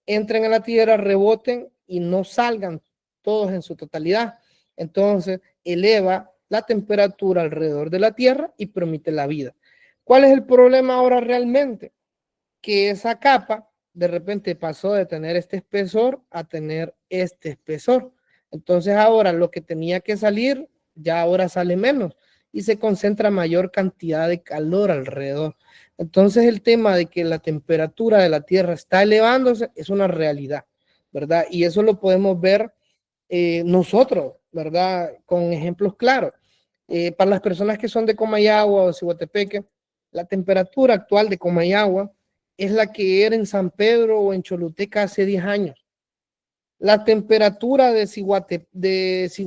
entren a la Tierra, reboten y no salgan todos en su totalidad. Entonces, eleva la temperatura alrededor de la Tierra y permite la vida. ¿Cuál es el problema ahora realmente? Que esa capa de repente pasó de tener este espesor a tener este espesor. Entonces ahora lo que tenía que salir, ya ahora sale menos y se concentra mayor cantidad de calor alrededor. Entonces el tema de que la temperatura de la Tierra está elevándose es una realidad, ¿verdad? Y eso lo podemos ver nosotros, ¿verdad? Con ejemplos claros. Para las personas que son de Comayagua o de Ciguatepeque, la temperatura actual de Comayagua es la que era en San Pedro o en Choluteca hace 10 años. La temperatura de Ciguatepeque,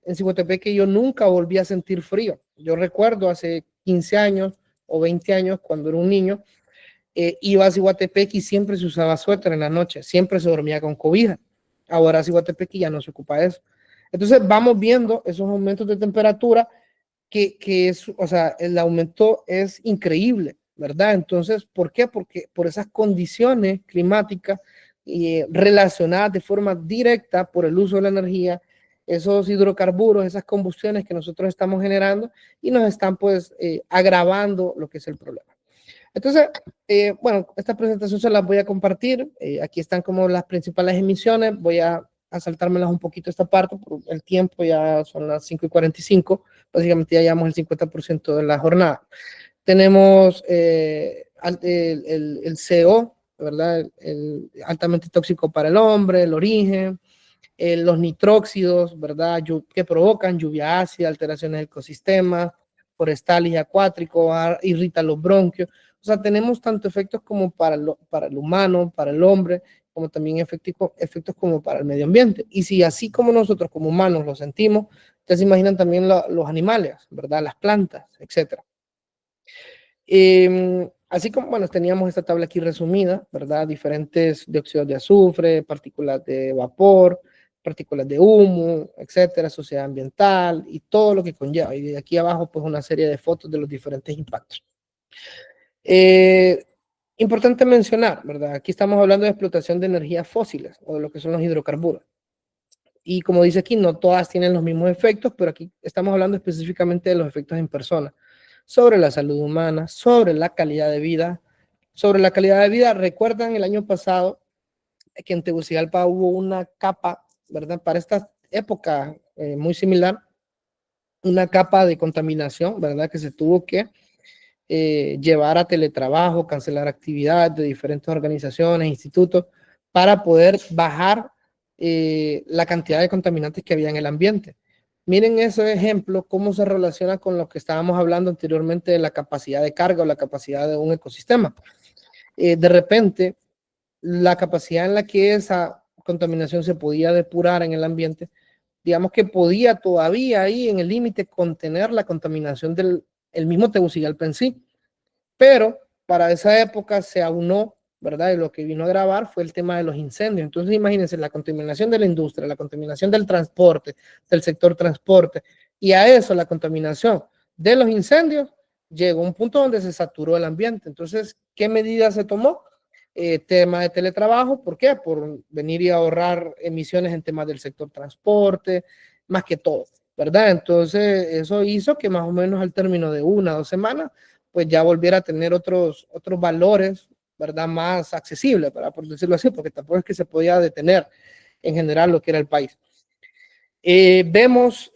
en Ciguatepeque yo nunca volví a sentir frío. Yo recuerdo hace 15 años o 20 años, cuando era un niño, iba a Ciguatepeque y siempre se usaba suéter en la noche, siempre se dormía con cobija. Ahora Ciguatepeque ya no se ocupa de eso. Entonces vamos viendo esos aumentos de temperatura que es, o sea, el aumento es increíble, ¿verdad? Entonces, ¿por qué? Porque por esas condiciones climáticas relacionadas de forma directa por el uso de la energía, esos hidrocarburos, esas combustiones que nosotros estamos generando y nos están pues agravando lo que es el problema. Entonces, bueno, esta presentación se las voy a compartir. Aquí están como las principales emisiones. Voy a saltármelas un poquito esta parte, por el tiempo ya son las 5:45. Básicamente ya llevamos el 50% de la jornada. Tenemos el CO, ¿verdad? El altamente tóxico para el hombre, el origen, los nitróxidos, ¿verdad? Que provocan lluvia ácida, alteraciones del ecosistema, forestal y acuático, irrita los bronquios. O sea, tenemos tanto efectos como para el humano, para el hombre, como también efectos como para el medio ambiente. Y si así como nosotros como humanos lo sentimos, ustedes se imaginan también los animales, ¿verdad? Las plantas, etc. Así como, bueno, teníamos esta tabla aquí resumida, ¿verdad? Diferentes dióxidos de azufre, partículas de vapor, partículas de humo, etcétera, sociedad ambiental y todo lo que conlleva. Y de aquí abajo, pues una serie de fotos de los diferentes impactos. Importante mencionar, ¿verdad? Aquí estamos hablando de explotación de energías fósiles o de lo que son los hidrocarburos. Y como dice aquí, no todas tienen los mismos efectos, pero aquí estamos hablando específicamente de los efectos en personas, sobre la salud humana, sobre la calidad de vida. Sobre la calidad de vida, recuerdan el año pasado que en Tegucigalpa hubo una capa, ¿verdad? Para esta época muy similar, una capa de contaminación, ¿verdad? Que se tuvo que llevar a teletrabajo, cancelar actividades de diferentes organizaciones, institutos, para poder bajar la cantidad de contaminantes que había en el ambiente. Miren ese ejemplo, cómo se relaciona con lo que estábamos hablando anteriormente de la capacidad de carga o la capacidad de un ecosistema. De repente, la capacidad en la que esa contaminación se podía depurar en el ambiente, digamos que podía todavía ahí en el límite contener la contaminación del el mismo Tegucigalpa en sí. Pero para esa época se aunó, ¿verdad? Y lo que vino a grabar fue el tema de los incendios. Entonces, imagínense la contaminación de la industria, la contaminación del transporte, del sector transporte, y a eso la contaminación de los incendios, llegó a un punto donde se saturó el ambiente. Entonces, ¿qué medidas se tomó? Tema de teletrabajo, ¿por qué? Por venir y ahorrar emisiones en temas del sector transporte, más que todo, ¿verdad? Entonces, eso hizo que más o menos al término de 1 o 2 semanas, pues ya volviera a tener otros valores, ¿verdad? Más accesibles, ¿verdad? Por decirlo así, porque tampoco es que se podía detener en general lo que era el país. Vemos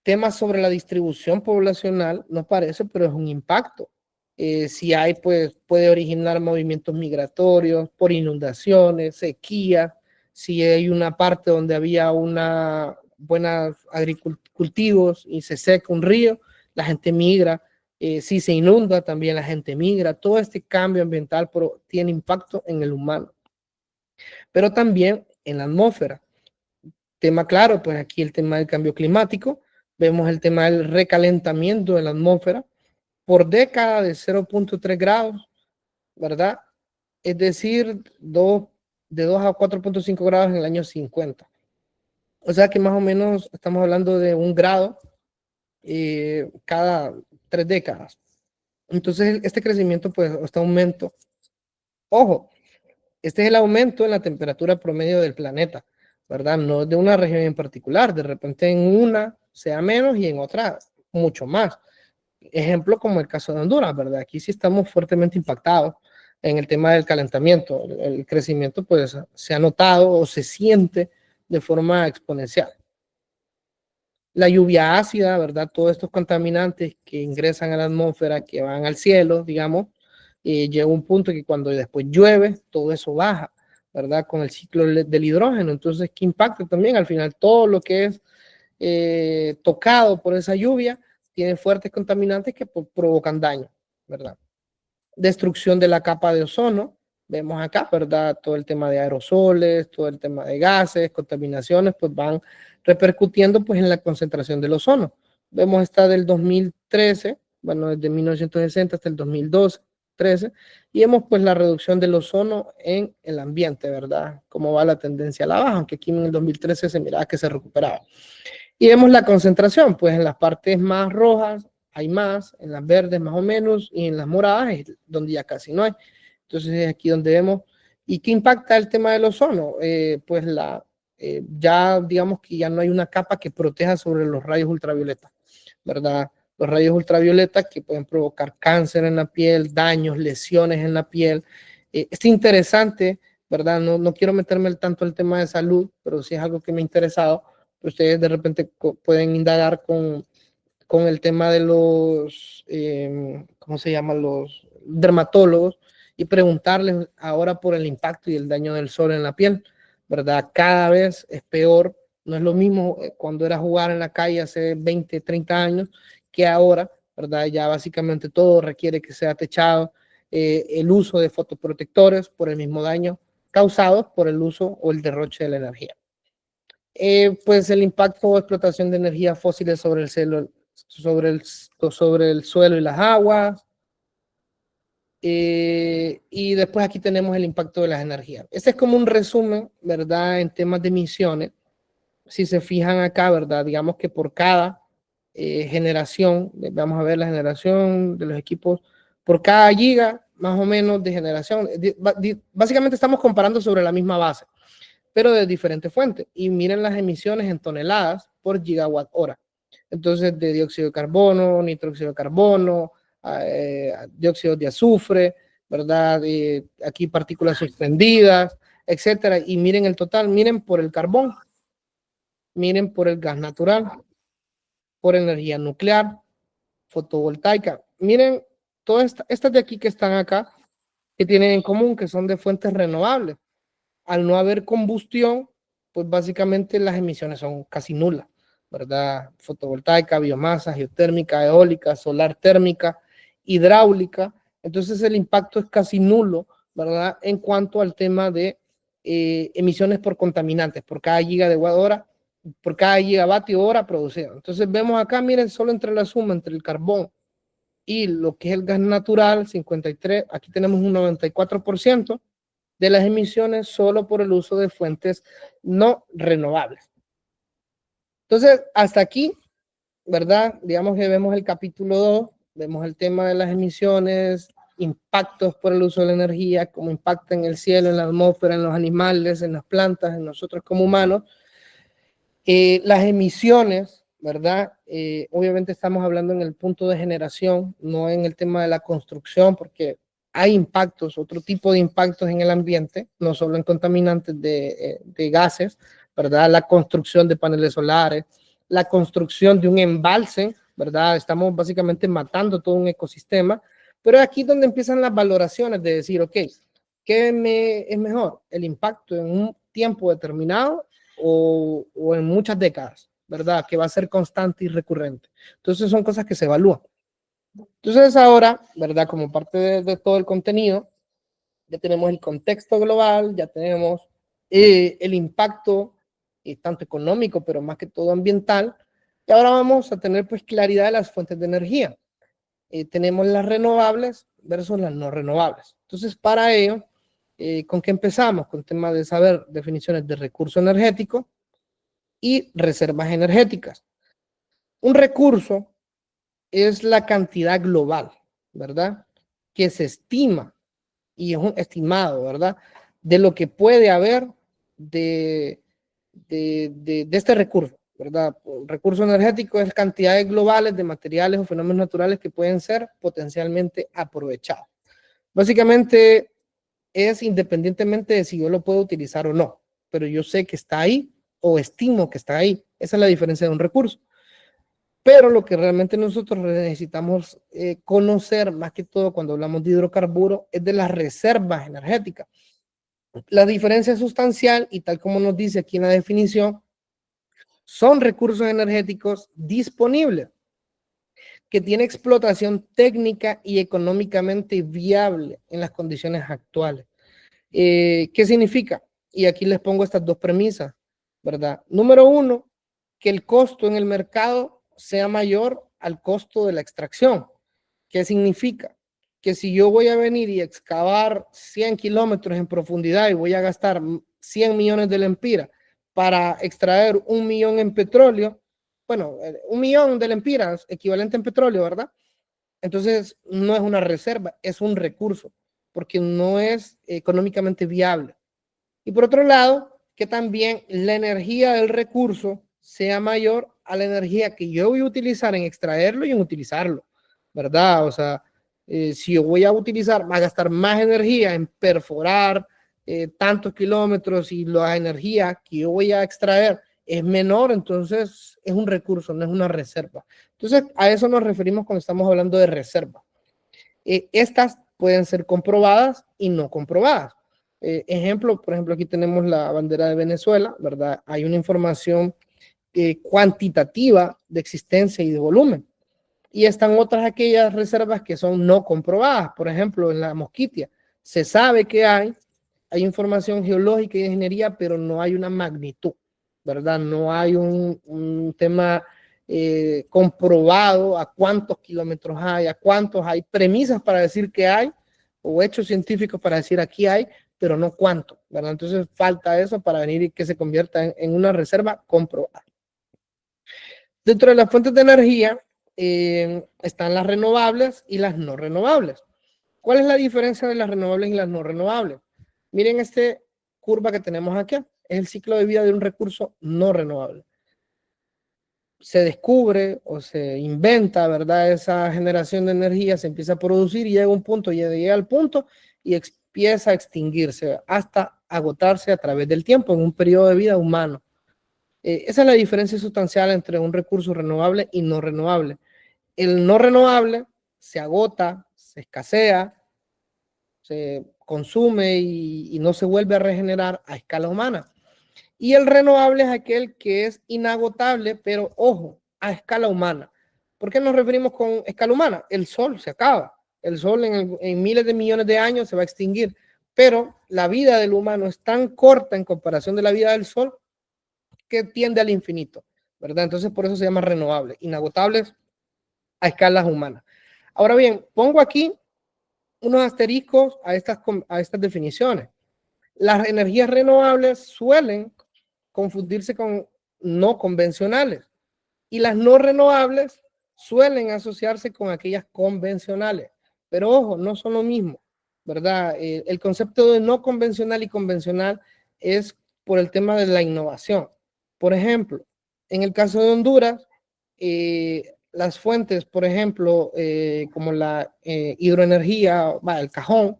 temas sobre la distribución poblacional, no parece, pero es un impacto. Si hay, pues puede originar movimientos migratorios por inundaciones, sequía, si hay una parte donde había una buena cultivos y se seca un río, la gente migra. Si se inunda, también la gente migra. Todo este cambio ambiental tiene impacto en el humano, pero también en la atmósfera. Tema claro, pues aquí el tema del cambio climático, vemos el tema del recalentamiento de la atmósfera por década de 0.3 grados, ¿verdad? Es decir, de 2 a 4.5 grados en el año 50. O sea que más o menos estamos hablando de 1 grado cada 3 décadas. Entonces, este crecimiento, pues, este aumento, ojo, este es el aumento en la temperatura promedio del planeta, ¿verdad? No de una región en particular, de repente en una sea menos y en otra mucho más. Ejemplo como el caso de Honduras, ¿verdad? Aquí sí estamos fuertemente impactados en el tema del calentamiento. El crecimiento pues se ha notado o se siente de forma exponencial. La lluvia ácida, ¿verdad? Todos estos contaminantes que ingresan a la atmósfera, que van al cielo, digamos, llega un punto que cuando después llueve, todo eso baja, ¿verdad? Con el ciclo del hidrógeno. Entonces, ¿qué impacta también? Al final, todo lo que es tocado por esa lluvia tiene fuertes contaminantes que provocan daño, ¿verdad? Destrucción de la capa de ozono, vemos acá, ¿verdad? Todo el tema de aerosoles, todo el tema de gases, contaminaciones, pues van repercutiendo pues en la concentración del ozono. Vemos esta del 2013, bueno, desde 1960 hasta el 2012, 13, y vemos pues la reducción del ozono en el ambiente, ¿verdad? Cómo va la tendencia a la baja, aunque aquí en el 2013 se miraba que se recuperaba. Y vemos la concentración, pues en las partes más rojas hay más, en las verdes más o menos, y en las moradas es donde ya casi no hay. Entonces es aquí donde vemos. ¿Y qué impacta el tema del ozono? Pues ya digamos que ya no hay una capa que proteja sobre los rayos ultravioletas, ¿verdad? Los rayos ultravioletas que pueden provocar cáncer en la piel, daños, lesiones en la piel. Es interesante, ¿verdad? No quiero meterme tanto el tema de salud, pero sí es algo que me ha interesado. Ustedes de repente pueden indagar con el tema de los, ¿cómo se llaman? Los dermatólogos y preguntarles ahora por el impacto y el daño del sol en la piel, ¿verdad? Cada vez es peor, no es lo mismo cuando era jugar en la calle hace 20, 30 años que ahora, ¿verdad? Ya básicamente todo requiere que sea techado, el uso de fotoprotectores por el mismo daño causado por el uso o el derroche de la energía. Pues el impacto o explotación de energías fósiles sobre el suelo, sobre el suelo y las aguas. Y después aquí tenemos el impacto de las energías. Este es como un resumen, ¿verdad? En temas de emisiones. Si se fijan acá, ¿verdad? Digamos que por cada generación, vamos a ver la generación de los equipos, por cada giga, más o menos de generación. Básicamente estamos comparando sobre la misma base, pero de diferentes fuentes. Y miren las emisiones en toneladas por gigawatt hora. Entonces, de dióxido de carbono, nitróxido de carbono, dióxido de azufre, ¿verdad? Aquí partículas suspendidas, etcétera. Y miren el total, miren por el carbón, miren por el gas natural, por energía nuclear, fotovoltaica. Miren, todas estas de aquí que están acá, que tienen en común que son de fuentes renovables. Al no haber combustión, pues básicamente las emisiones son casi nulas, ¿verdad? Fotovoltaica, biomasa, geotérmica, eólica, solar térmica, hidráulica. Entonces el impacto es casi nulo, ¿verdad? En cuanto al tema de emisiones por contaminantes, por cada por cada gigavatio hora producido. Entonces vemos acá, miren, solo entre la suma, entre el carbón y lo que es el gas natural, 53, aquí tenemos un 94% de las emisiones solo por el uso de fuentes no renovables. Entonces, hasta aquí, ¿verdad? Digamos que vemos el capítulo 2, vemos el tema de las emisiones, impactos por el uso de la energía, cómo impacta en el cielo, en la atmósfera, en los animales, en las plantas, en nosotros como humanos. Las emisiones, ¿verdad? Obviamente estamos hablando en el punto de generación, no en el tema de la construcción, porque hay impactos, otro tipo de impactos en el ambiente, no solo en contaminantes de gases, ¿verdad? La construcción de paneles solares, la construcción de un embalse, ¿verdad? Estamos básicamente matando todo un ecosistema, pero aquí donde empiezan las valoraciones de decir, ok, ¿qué es mejor? ¿El impacto en un tiempo determinado o en muchas décadas, ¿verdad? Que va a ser constante y recurrente. Entonces son cosas que se evalúan. Entonces ahora, ¿verdad? Como parte de todo el contenido, ya tenemos el contexto global, ya tenemos el impacto tanto económico, pero más que todo ambiental. Y ahora vamos a tener pues claridad de las fuentes de energía. Tenemos las renovables versus las no renovables. Entonces para ello, ¿con qué empezamos? Con el tema de saber definiciones de recurso energético y reservas energéticas. Un recurso es la cantidad global, ¿verdad? Que se estima, y es un estimado, ¿verdad? De lo que puede haber de este recurso, ¿verdad? Un recurso energético es cantidades globales de materiales o fenómenos naturales que pueden ser potencialmente aprovechados. Básicamente es independientemente de si yo lo puedo utilizar o no, pero yo sé que está ahí o estimo que está ahí. Esa es la diferencia de un recurso. Pero lo que realmente nosotros necesitamos conocer, más que todo cuando hablamos de hidrocarburos, es de las reservas energéticas. La diferencia sustancial, y tal como nos dice aquí en la definición, son recursos energéticos disponibles que tienen explotación técnica y económicamente viable en las condiciones actuales. ¿Qué significa? Y aquí les pongo estas dos premisas, ¿verdad? Número uno, que el costo en el mercado sea mayor al costo de la extracción. ¿Qué significa? Que si yo voy a venir y excavar 100 kilómetros en profundidad y voy a gastar 100 millones de lempiras para extraer 1 millón en petróleo, bueno, 1 millón de lempiras equivalente en petróleo, ¿verdad? Entonces no es una reserva, es un recurso, porque no es económicamente viable. Y por otro lado, que también la energía del recurso sea mayor a la energía que yo voy a utilizar en extraerlo y en utilizarlo, ¿verdad? O sea, si yo voy a utilizar, va a gastar más energía en perforar tantos kilómetros y la energía que yo voy a extraer es menor, entonces es un recurso, no es una reserva. Entonces, a eso nos referimos cuando estamos hablando de reserva. Estas pueden ser comprobadas y no comprobadas. Ejemplo, por ejemplo, aquí tenemos la bandera de Venezuela, ¿verdad? Hay una información cuantitativa de existencia y de volumen. Y están otras aquellas reservas que son no comprobadas. Por ejemplo, en la Mosquitia se sabe que hay información geológica y de ingeniería, pero no hay una magnitud, ¿verdad? No hay un tema comprobado a cuántos kilómetros hay, a cuántos hay, premisas para decir que hay, o hechos científicos para decir aquí hay, pero no cuánto, ¿verdad? Entonces falta eso para venir y que se convierta en una reserva comprobada. Dentro de las fuentes de energía están las renovables y las no renovables. ¿Cuál es la diferencia de las renovables y las no renovables? Miren esta curva que tenemos aquí, es el ciclo de vida de un recurso no renovable. Se descubre o se inventa, ¿verdad? Esa generación de energía se empieza a producir y llega a un punto, llega al punto y empieza a extinguirse hasta agotarse a través del tiempo en un periodo de vida humano. Esa es la diferencia sustancial entre un recurso renovable y no renovable. El no renovable se agota, se escasea, se consume y no se vuelve a regenerar a escala humana. Y el renovable es aquel que es inagotable, pero ojo, a escala humana. ¿Por qué nos referimos con escala humana? El sol se acaba. El sol en miles de millones de años se va a extinguir, pero la vida del humano es tan corta en comparación de la vida del sol que tiende al infinito, ¿verdad? Entonces por eso se llama renovable, inagotables a escalas humanas. Ahora bien, pongo aquí unos asteriscos a estas definiciones. Las energías renovables suelen confundirse con no convencionales y las no renovables suelen asociarse con aquellas convencionales. Pero ojo, no son lo mismo, ¿verdad? El concepto de no convencional y convencional es por el tema de la innovación. Por ejemplo, en el caso de Honduras, las fuentes, por ejemplo, como la hidroenergía, el cajón,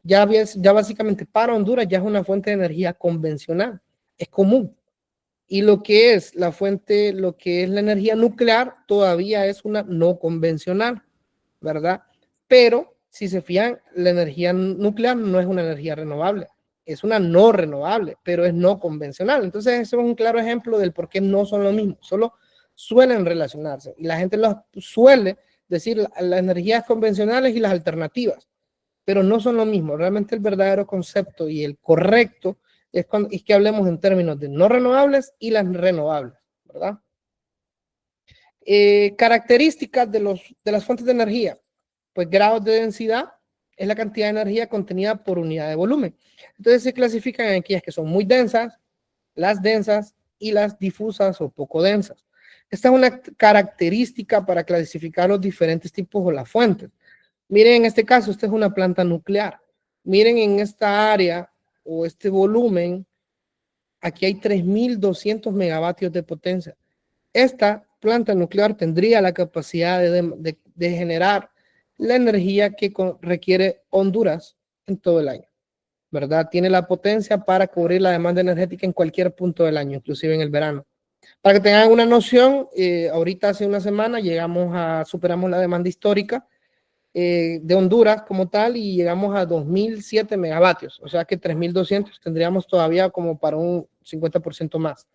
ya básicamente para Honduras ya es una fuente de energía convencional, es común. Y lo que es la fuente, lo que es la energía nuclear, todavía es una no convencional, ¿verdad? Pero si se fijan, la energía nuclear no es una energía renovable, es una no renovable, pero es no convencional. Entonces, eso es un claro ejemplo del por qué no son lo mismo, solo suelen relacionarse. Y la gente los suele decir las energías convencionales y las alternativas, pero no son lo mismo. Realmente el verdadero concepto y el correcto es que hablemos en términos de no renovables y las renovables, ¿verdad? Características de las fuentes de energía. Pues grados de densidad es la cantidad de energía contenida por unidad de volumen. Entonces se clasifican en aquellas que son muy densas, las densas y las difusas o poco densas. Esta es una característica para clasificar los diferentes tipos o las fuentes. Miren, en este caso, esta es una planta nuclear. Miren en esta área o este volumen, aquí hay 3.200 megavatios de potencia. Esta planta nuclear tendría la capacidad de generar la energía que requiere Honduras en todo el año, ¿verdad? Tiene la potencia para cubrir la demanda energética en cualquier punto del año, inclusive en el verano. Para que tengan una noción, ahorita hace una semana superamos la demanda histórica de Honduras como tal y llegamos a 2.007 megavatios, o sea que 3.200 tendríamos todavía como para un 50% más,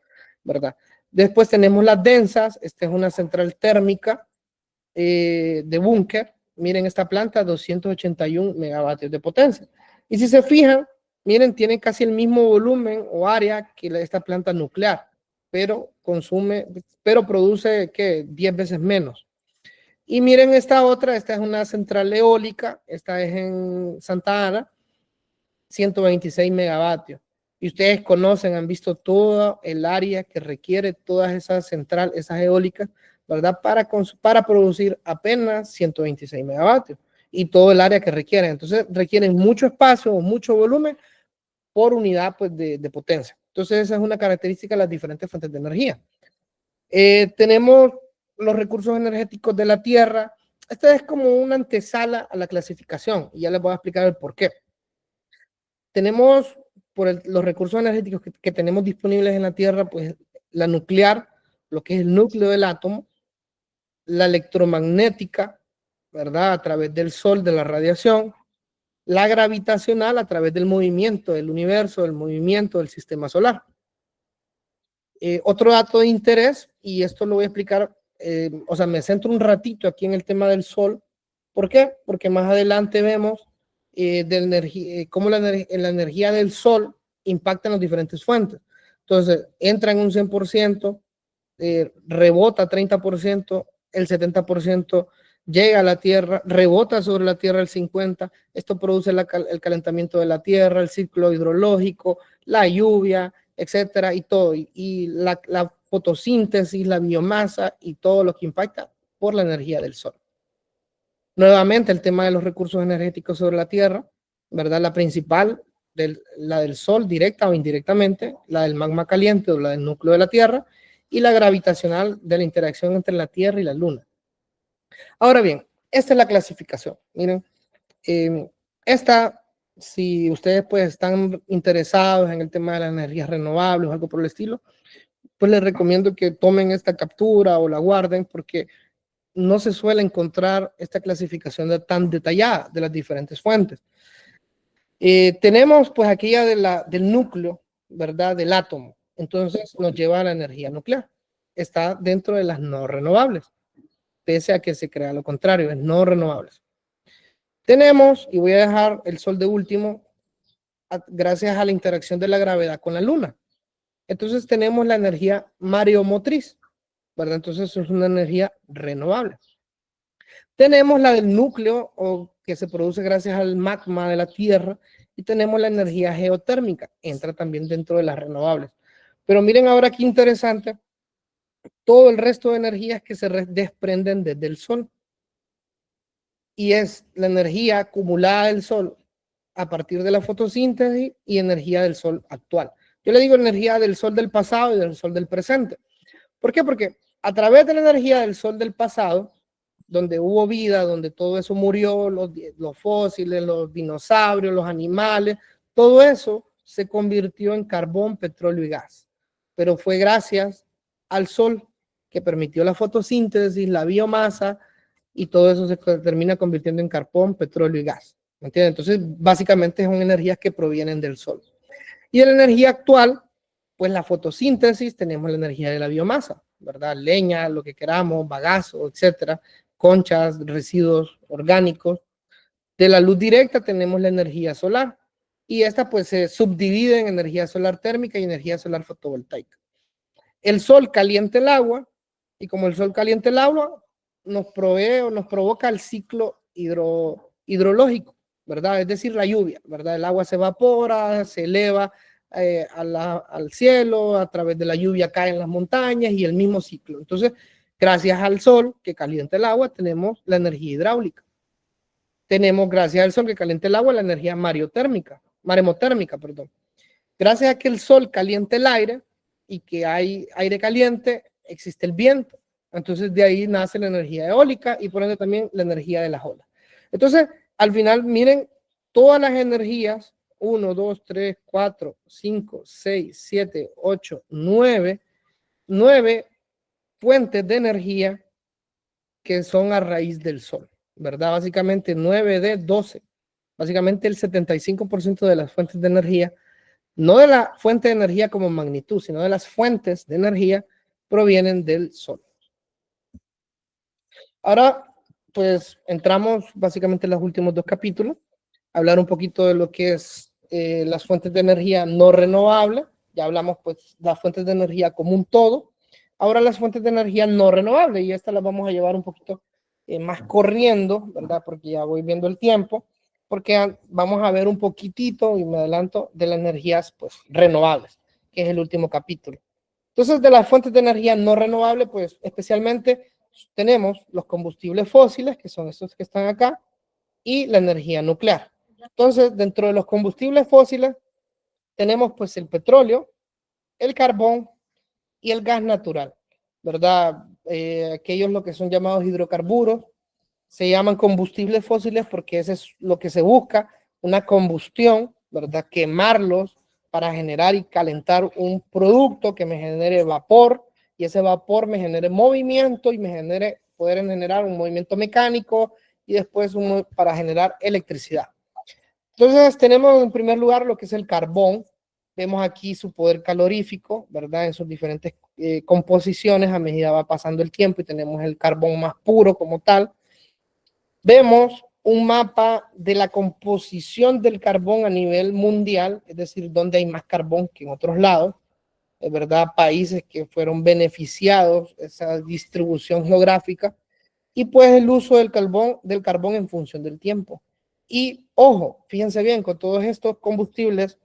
¿verdad? Después tenemos las densas, esta es una central térmica de búnker, miren esta planta, 281 megavatios de potencia. Y si se fijan, miren, tiene casi el mismo volumen o área que esta planta nuclear, pero produce, ¿qué? 10 veces menos. Y miren esta otra, esta es una central eólica, esta es en Santa Ana, 126 megavatios. Y ustedes conocen, han visto todo el área que requiere todas esas centrales, esas eólicas, ¿verdad? Para producir apenas 126 megavatios y todo el área que requieren. Entonces requieren mucho espacio o mucho volumen por unidad pues, de potencia. Entonces esa es una característica de las diferentes fuentes de energía. Tenemos los recursos energéticos de la Tierra. Esta es como una antesala a la clasificación y ya les voy a explicar el por qué. Tenemos los recursos energéticos que tenemos disponibles en la Tierra, pues la nuclear, lo que es el núcleo del átomo, la electromagnética, ¿verdad? A través del sol, de la radiación, la gravitacional a través del movimiento del universo, del movimiento del sistema solar. Otro dato de interés, y esto lo voy a explicar, o sea, me centro un ratito aquí en el tema del sol. ¿Por qué? Porque más adelante vemos cómo la energía del sol impacta en las diferentes fuentes. Entonces, entra en un 100%, rebota 30%, el 70% llega a la Tierra, rebota sobre la Tierra el 50%, esto produce el calentamiento de la Tierra, el ciclo hidrológico, la lluvia, etcétera, y todo, y la fotosíntesis, la biomasa y todo lo que impacta por la energía del sol. Nuevamente, el tema de los recursos energéticos sobre la Tierra, ¿verdad? La principal, la del Sol, directa o indirectamente, la del magma caliente o la del núcleo de la Tierra, y la gravitacional de la interacción entre la Tierra y la Luna. Ahora bien, esta es la clasificación. Miren, esta, si ustedes pues están interesados en el tema de las energías renovables o algo por el estilo, pues les recomiendo que tomen esta captura o la guarden porque no se suele encontrar esta clasificación tan detallada de las diferentes fuentes. Tenemos pues aquella del núcleo, ¿verdad? Del átomo. Entonces nos lleva a la energía nuclear. Está dentro de las no renovables, pese a que se crea lo contrario, es no renovables. Tenemos, y voy a dejar el Sol de último, gracias a la interacción de la gravedad con la Luna. Entonces tenemos la energía mareomotriz, ¿verdad? Entonces es una energía renovable. Tenemos la del núcleo, o que se produce gracias al magma de la Tierra, y tenemos la energía geotérmica, entra también dentro de las renovables. Pero miren ahora qué interesante, todo el resto de energías que se desprenden desde el Sol. Y es la energía acumulada del Sol a partir de la fotosíntesis y energía del Sol actual. Yo le digo energía del Sol del pasado y del Sol del presente. ¿Por qué? Porque a través de la energía del Sol del pasado, donde hubo vida, donde todo eso murió, los fósiles, los dinosaurios, los animales, todo eso se convirtió en carbón, petróleo y gas. Pero fue gracias al Sol que permitió la fotosíntesis, la biomasa, y todo eso se termina convirtiendo en carbón, petróleo y gas. ¿Me entienden? Entonces, básicamente son energías que provienen del Sol. Y de la energía actual, pues la fotosíntesis, tenemos la energía de la biomasa, ¿verdad? Leña, lo que queramos, bagazo, etcétera, conchas, residuos orgánicos. De la luz directa tenemos la energía solar y esta pues se subdivide en energía solar térmica y energía solar fotovoltaica. El sol calienta el agua y como el sol calienta el agua, nos provee o nos provoca el ciclo hidrológico, ¿verdad? Es decir, la lluvia, ¿verdad? El agua se evapora, se eleva al cielo, a través de la lluvia caen las montañas y el mismo ciclo. Entonces, gracias al sol que calienta el agua, tenemos la energía hidráulica. Tenemos, gracias al sol que calienta el agua, la energía maremotérmica, perdón. Gracias a que el sol calienta el aire y que hay aire caliente, existe el viento. Entonces, de ahí nace la energía eólica y por ende también la energía de las olas. Entonces, al final, miren, todas las energías, 1, 2, 3, 4, 5, 6, 7, 8, 9 fuentes de energía que son a raíz del sol, ¿verdad? Básicamente 9 de 12. Básicamente el 75% de las fuentes de energía, no de la fuente de energía como magnitud, sino de las fuentes de energía, provienen del sol. Ahora, pues entramos básicamente en los últimos dos capítulos, hablar un poquito de lo que es las fuentes de energía no renovables. Ya hablamos pues las fuentes de energía como un todo. Ahora las fuentes de energía no renovables, y estas las vamos a llevar un poquito más corriendo, ¿verdad? Porque ya voy viendo el tiempo, porque vamos a ver un poquitito, y me adelanto, de las energías pues renovables, que es el último capítulo. Entonces, de las fuentes de energía no renovables, pues especialmente tenemos los combustibles fósiles, que son estos que están acá, y la energía nuclear. Entonces, dentro de los combustibles fósiles, tenemos pues el petróleo, el carbón y el gas natural, ¿verdad? Aquellos lo que son llamados hidrocarburos, se llaman combustibles fósiles porque eso es lo que se busca, una combustión, ¿verdad? Quemarlos para generar y calentar un producto que me genere vapor, y ese vapor me genere movimiento y me genere, poder generar un movimiento mecánico y después uno para generar electricidad. Entonces tenemos en primer lugar lo que es el carbón. Vemos aquí su poder calorífico, ¿verdad? En sus diferentes composiciones a medida va pasando el tiempo, y tenemos el carbón más puro como tal. Vemos un mapa de la composición del carbón a nivel mundial, es decir, donde hay más carbón que en otros lados, es verdad, países que fueron beneficiados esa distribución geográfica, y pues el uso del carbón en función del tiempo. Y ojo, fíjense bien, con todos estos combustibles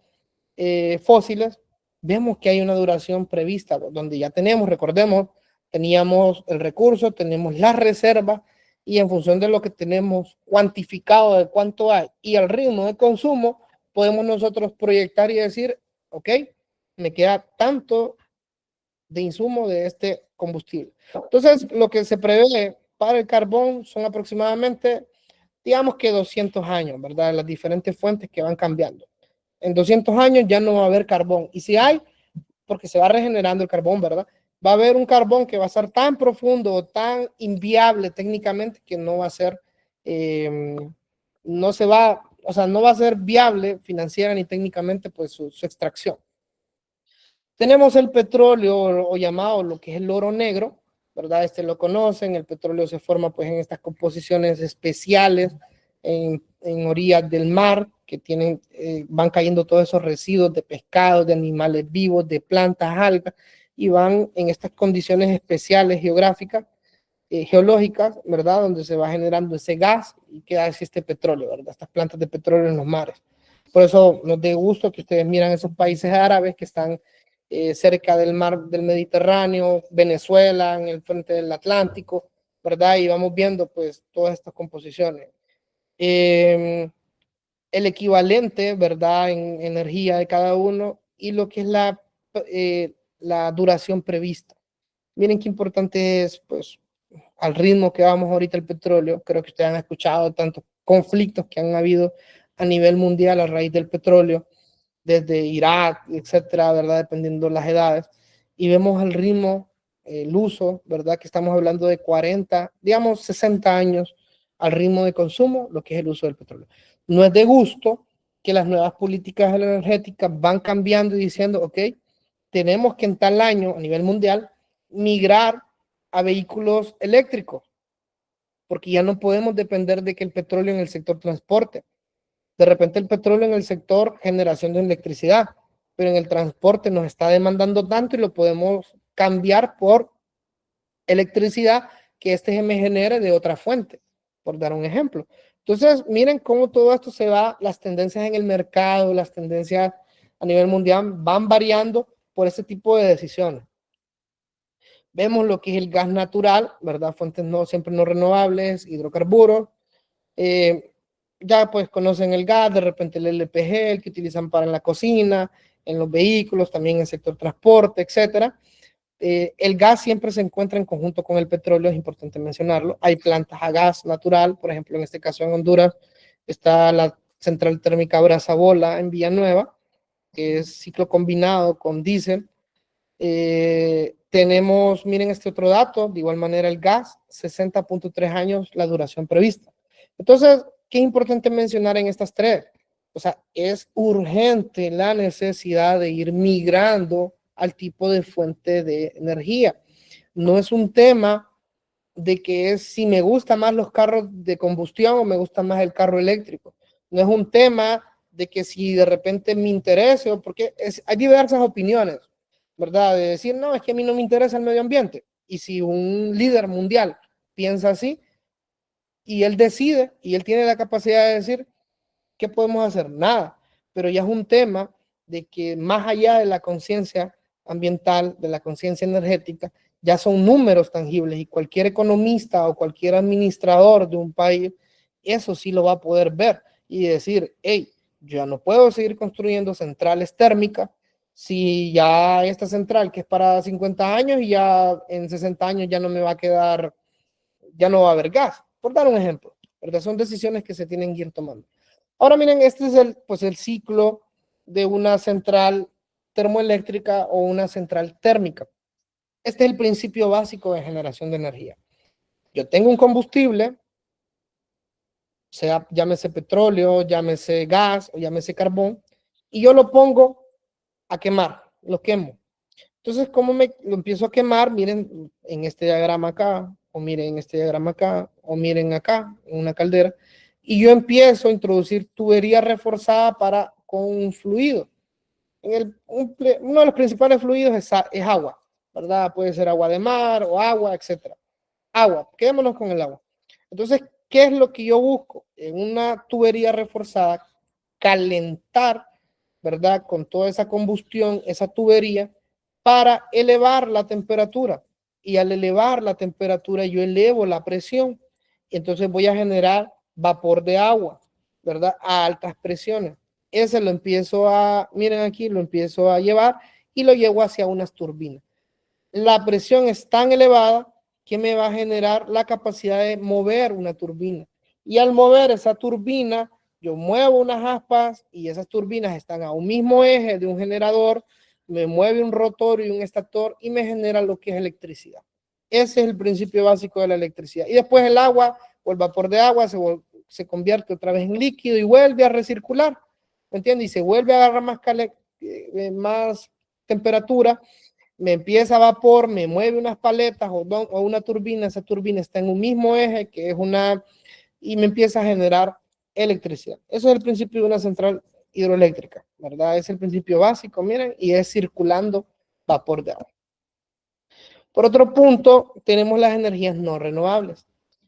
fósiles, vemos que hay una duración prevista, donde ya tenemos, recordemos, teníamos el recurso, tenemos la reserva, y en función de lo que tenemos cuantificado de cuánto hay y el ritmo de consumo, podemos nosotros proyectar y decir, ok, me queda tanto de insumo de este combustible. Entonces, lo que se prevé para el carbón son aproximadamente, digamos que 200 años, ¿verdad? Las diferentes fuentes que van cambiando. En 200 años ya no va a haber carbón. Y si hay, porque se va regenerando el carbón, ¿verdad? Va a haber un carbón que va a ser tan profundo o tan inviable técnicamente que no va a ser, no se va, o sea, no va a ser viable financiera ni técnicamente pues su extracción. Tenemos el petróleo o llamado lo que es el oro negro, ¿verdad? Este lo conocen, el petróleo se forma pues en estas composiciones especiales en orillas del mar que tienen, van cayendo todos esos residuos de pescados, de animales vivos, de plantas, algas, y van en estas condiciones especiales geográficas, geológicas, ¿verdad? Donde se va generando ese gas y queda así este petróleo, ¿verdad? Estas plantas de petróleo en los mares. Por eso nos da gusto que ustedes miran esos países árabes que están cerca del mar del Mediterráneo, Venezuela, en el frente del Atlántico, ¿verdad? Y vamos viendo pues todas estas composiciones. El equivalente, ¿verdad? En energía de cada uno y lo que es la duración prevista. Miren qué importante es, pues, al ritmo que vamos ahorita el petróleo. Creo que ustedes han escuchado tantos conflictos que han habido a nivel mundial a raíz del petróleo, desde Irak, etcétera, ¿verdad? Dependiendo de las edades. Y vemos el ritmo, el uso, ¿verdad? Que estamos hablando de 40, digamos 60 años al ritmo de consumo, lo que es el uso del petróleo. No es de gusto que las nuevas políticas energéticas van cambiando y diciendo, ok, tenemos que en tal año a nivel mundial migrar a vehículos eléctricos, porque ya no podemos depender de que el petróleo en el sector transporte. De repente el petróleo en el sector generación de electricidad, pero en el transporte nos está demandando tanto y lo podemos cambiar por electricidad que este me genere de otra fuente, por dar un ejemplo. Entonces, miren cómo todo esto se va, las tendencias en el mercado, las tendencias a nivel mundial van variando por ese tipo de decisiones. Vemos lo que es el gas natural, ¿verdad? Fuentes no siempre no renovables, hidrocarburos. Ya pues conocen el gas, de repente el LPG, el que utilizan para la cocina, en los vehículos, también en el sector transporte, etcétera. El gas siempre se encuentra en conjunto con el petróleo, es importante mencionarlo. Hay plantas a gas natural, por ejemplo, en este caso en Honduras está la central térmica Brazabola en Villanueva, que es ciclo combinado con diésel. Tenemos, miren este otro dato, de igual manera el gas, 60.3 años la duración prevista. Entonces, ¿qué es importante mencionar en estas tres? O sea, es urgente la necesidad de ir migrando al tipo de fuente de energía. No es un tema de que es si me gustan más los carros de combustión o me gusta más el carro eléctrico. No es un tema de que si de repente me interese, porque hay diversas opiniones, ¿verdad? De decir, no, es que a mí no me interesa el medio ambiente. Y si un líder mundial piensa así y él decide y él tiene la capacidad de decir, ¿qué podemos hacer? Nada. Pero ya es un tema de que más allá de la conciencia ambiental, de la conciencia energética, ya son números tangibles y cualquier economista o cualquier administrador de un país, eso sí lo va a poder ver y decir, hey, yo ya no puedo seguir construyendo centrales térmicas si ya esta central que es para 50 años y ya en 60 años ya no me va a quedar, ya no va a haber gas, por dar un ejemplo, ¿verdad? Son decisiones que se tienen que ir tomando. Ahora miren, este es el ciclo de una central termoeléctrica o una central térmica. Este es el principio básico de generación de energía. Yo tengo un combustible, sea llámese petróleo, llámese gas o llámese carbón, y yo lo pongo a quemar, lo quemo. Entonces, ¿cómo lo empiezo a quemar? Miren en este diagrama acá, o miren en este diagrama acá, o miren acá, en una caldera, y yo empiezo a introducir tubería reforzada con un fluido. Uno de los principales fluidos es agua, ¿verdad? Puede ser agua de mar o agua, etcétera. Agua, quedémonos con el agua. Entonces, ¿qué es lo que yo busco? En una tubería reforzada, calentar, ¿verdad? Con toda esa combustión, esa tubería, para elevar la temperatura. Y al elevar la temperatura, yo elevo la presión. y entonces voy a generar vapor de agua, ¿verdad? A altas presiones. Ese lo empiezo a, miren aquí, lo empiezo a llevar y lo llevo hacia unas turbinas. La presión es tan elevada que me va a generar la capacidad de mover una turbina. Y al mover esa turbina, yo muevo unas aspas y esas turbinas están a un mismo eje de un generador, me mueve un rotor y un estator y me genera lo que es electricidad. Ese es el principio básico de la electricidad. Y después el agua o el vapor de agua se convierte otra vez en líquido y vuelve a recircular, ¿me entiendes? Y se vuelve a agarrar más temperatura, me empieza vapor, me mueve unas paletas o una turbina, esa turbina está en un mismo eje que es y me empieza a generar electricidad. Eso es el principio de una central hidroeléctrica, ¿verdad? Es el principio básico, miren, y es circulando vapor de agua. Por otro punto, tenemos las energías no renovables.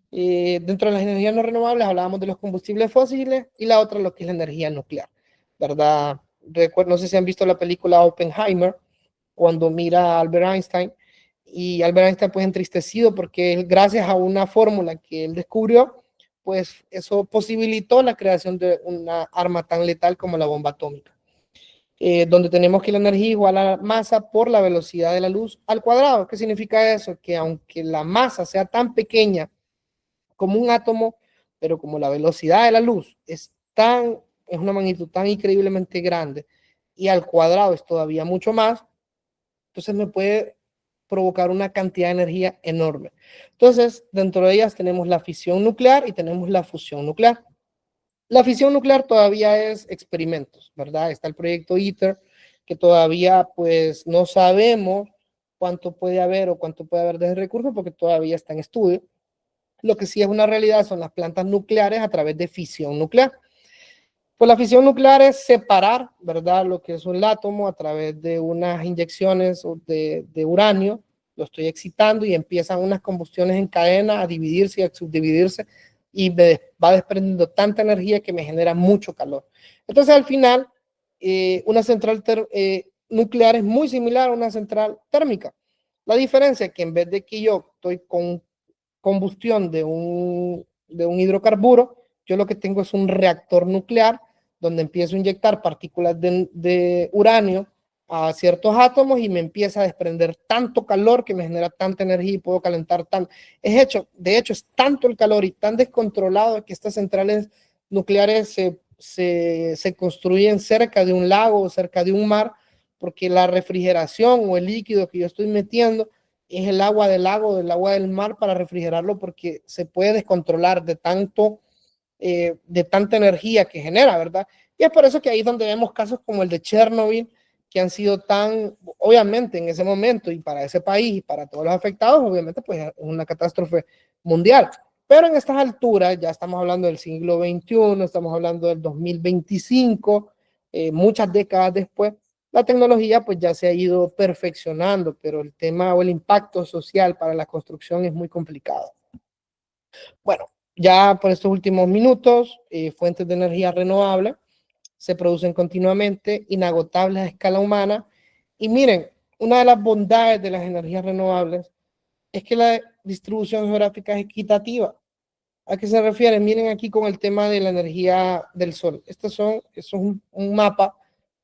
Dentro de las energías no renovables hablábamos de los combustibles fósiles y la otra lo que es la energía nuclear, ¿verdad? No sé si han visto la película Oppenheimer, cuando mira a Albert Einstein, y Albert Einstein pues entristecido porque él, gracias a una fórmula que él descubrió, pues eso posibilitó la creación de una arma tan letal como la bomba atómica, donde tenemos que la energía igual a la masa por la velocidad de la luz al cuadrado. ¿Qué significa eso? Que aunque la masa sea tan pequeña como un átomo, pero como la velocidad de la luz es una magnitud tan increíblemente grande y al cuadrado es todavía mucho más, entonces me puede provocar una cantidad de energía enorme. Entonces, dentro de ellas tenemos la fisión nuclear y tenemos la fusión nuclear. La fisión nuclear todavía es experimentos, ¿verdad? Está el proyecto ITER, que todavía pues no sabemos cuánto puede haber o cuánto puede haber de recursos porque todavía está en estudio. Lo que sí es una realidad son las plantas nucleares a través de fisión nuclear. Pues la fisión nuclear es separar, ¿verdad?, lo que es un átomo a través de unas inyecciones de uranio, lo estoy excitando y empiezan unas combustiones en cadena a dividirse y a subdividirse y va desprendiendo tanta energía que me genera mucho calor. Entonces al final, una central nuclear es muy similar a una central térmica. La diferencia es que en vez de que yo estoy con combustión de un hidrocarburo, yo lo que tengo es un reactor nuclear donde empiezo a inyectar partículas de uranio a ciertos átomos y me empieza a desprender tanto calor que me genera tanta energía y puedo calentar tanto. De hecho, es tanto el calor y tan descontrolado que estas centrales nucleares se construyen cerca de un lago o cerca de un mar, porque la refrigeración o el líquido que yo estoy metiendo es el agua del lago, del agua del mar para refrigerarlo, porque se puede descontrolar de tanta energía que genera, ¿verdad? Y es por eso que ahí es donde vemos casos como el de Chernobyl, que han sido obviamente en ese momento y para ese país y para todos los afectados, obviamente pues es una catástrofe mundial. Pero en estas alturas, ya estamos hablando del siglo XXI, estamos hablando del 2025, muchas décadas después, la tecnología pues ya se ha ido perfeccionando, pero el tema o el impacto social para la construcción es muy complicado. Bueno, ya por estos últimos minutos, fuentes de energía renovable se producen continuamente, inagotables a escala humana. Y miren, una de las bondades de las energías renovables es que la distribución geográfica es equitativa. ¿A qué se refiere? Miren aquí con el tema de la energía del sol. Esto es un mapa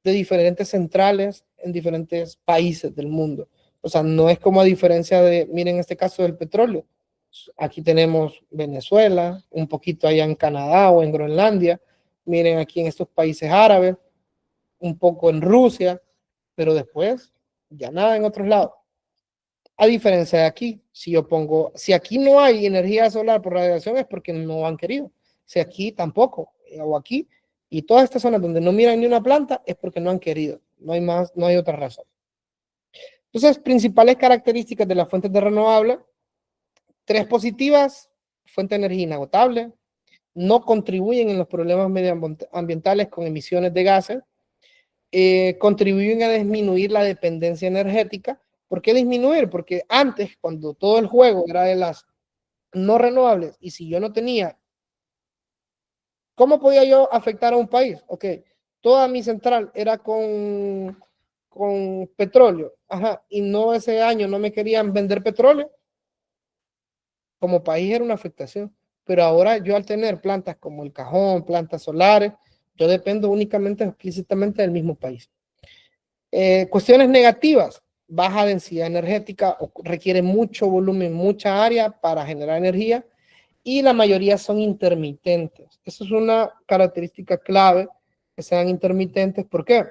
de diferentes centrales en diferentes países del mundo. O sea, no es como a diferencia de, miren, este caso del petróleo. Aquí tenemos Venezuela, un poquito allá en Canadá o en Groenlandia. Miren aquí en estos países árabes, un poco en Rusia, pero después ya nada en otros lados. A diferencia de aquí, si aquí no hay energía solar por radiación es porque no han querido. Si aquí tampoco, o aquí, y todas estas zonas donde no miran ni una planta es porque no han querido. No hay más, no hay otra razón. Entonces, principales características de las fuentes de renovable: 3 positivas: fuente de energía inagotable, no contribuyen en los problemas medioambientales con emisiones de gases, contribuyen a disminuir la dependencia energética. ¿Por qué disminuir? Porque antes, cuando todo el juego era de las no renovables, y si yo no tenía, ¿cómo podía yo afectar a un país? Ok, toda mi central era con petróleo, ajá, y no, ese año no me querían vender petróleo, como país era una afectación. pero ahora yo al tener plantas como el cajón, plantas solares, yo dependo únicamente, explícitamente del mismo país. Cuestiones negativas, baja densidad energética, requiere mucho volumen, mucha área para generar energía, y la mayoría son intermitentes. Eso es una característica clave, que sean intermitentes. ¿Por qué?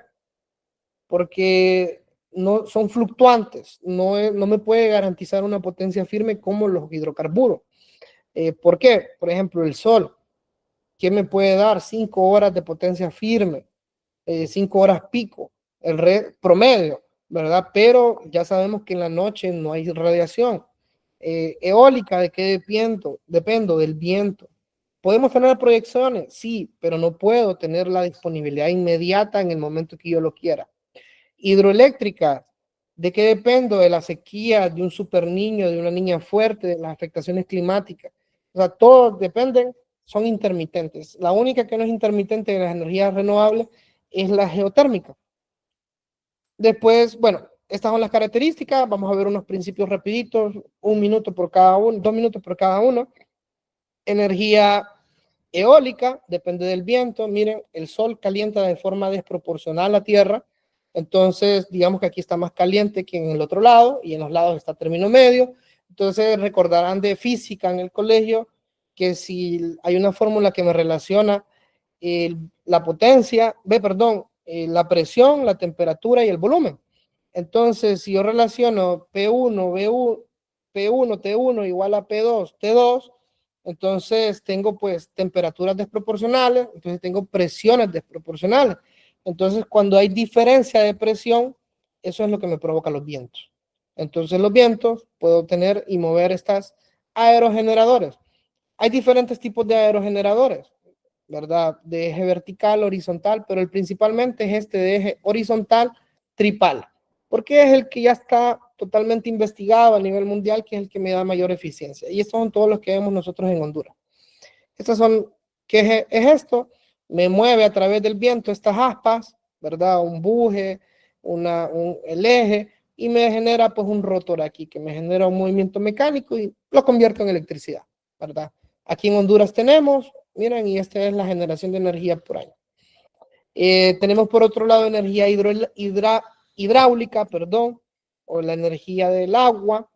Porque no son fluctuantes, no me puede garantizar una potencia firme como los hidrocarburos. ¿Por qué? Por ejemplo, el sol, ¿qué me puede dar? 5 horas de potencia firme, 5 horas pico, el promedio, ¿verdad? Pero ya sabemos que en la noche no hay radiación. Eólica, ¿de qué dependo? Dependo del viento. ¿Podemos tener proyecciones? Sí, pero no puedo tener la disponibilidad inmediata en el momento que yo lo quiera. Hidroeléctrica, ¿de qué dependo? De la sequía, de un super niño, de una niña fuerte, de las afectaciones climáticas. O sea, todos dependen, son intermitentes. La única que no es intermitente de las energías renovables es la geotérmica. Después, bueno, estas son las características. Vamos a ver unos principios rapiditos, 1 minuto por cada uno, 2 minutos por cada uno. Energía eólica, depende del viento. Miren, el sol calienta de forma desproporcional la tierra. Entonces, digamos que aquí está más caliente que en el otro lado, y en los lados está término medio. Entonces, recordarán de física en el colegio que si hay una fórmula que me relaciona la potencia, la presión, la temperatura y el volumen. Entonces, si yo relaciono P1, P1, T1 igual a P2, T2, entonces tengo pues temperaturas desproporcionales, entonces tengo presiones desproporcionales. Entonces, cuando hay diferencia de presión, eso es lo que me provoca los vientos. Entonces, los vientos puedo tener y mover estas aerogeneradores. Hay diferentes tipos de aerogeneradores, ¿verdad? De eje vertical, horizontal, pero principalmente es este de eje horizontal tripal, porque es el que ya está totalmente investigado a nivel mundial, que es el que me da mayor eficiencia. Y estos son todos los que vemos nosotros en Honduras. Estas son, ¿qué es esto? Me mueve a través del viento estas aspas, ¿verdad? Un buje, el eje, y me genera pues un rotor aquí, que me genera un movimiento mecánico y lo convierto en electricidad, ¿verdad? Aquí en Honduras tenemos, miren, y esta es la generación de energía por año. Tenemos por otro lado energía hidráulica, o la energía del agua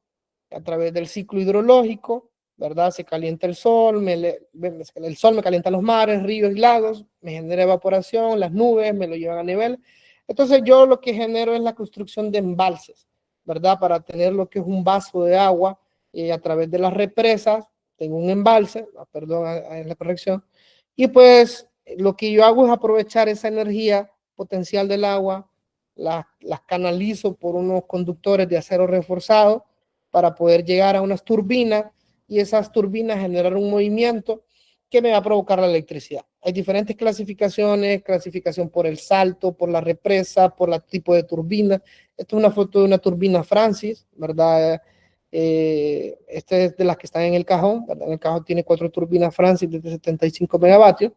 a través del ciclo hidrológico, ¿verdad? Se calienta el sol, el sol me calienta los mares, ríos y lagos, me genera evaporación, las nubes me lo llevan a nivel. Entonces yo lo que genero es la construcción de embalses, ¿verdad? Para tener lo que es un vaso de agua a través de las represas, tengo un embalse, perdón, es la corrección, y pues lo que yo hago es aprovechar esa energía potencial del agua, las canalizo por unos conductores de acero reforzado para poder llegar a unas turbinas, y esas turbinas generar un movimiento que me va a provocar la electricidad. Hay diferentes clasificaciones, clasificación por el salto, por la represa, por el tipo de turbina. Esta es una foto de una turbina Francis, ¿verdad? Esta es de las que están en el cajón, ¿verdad? En el cajón tiene 4 turbinas Francis de 75 megavatios.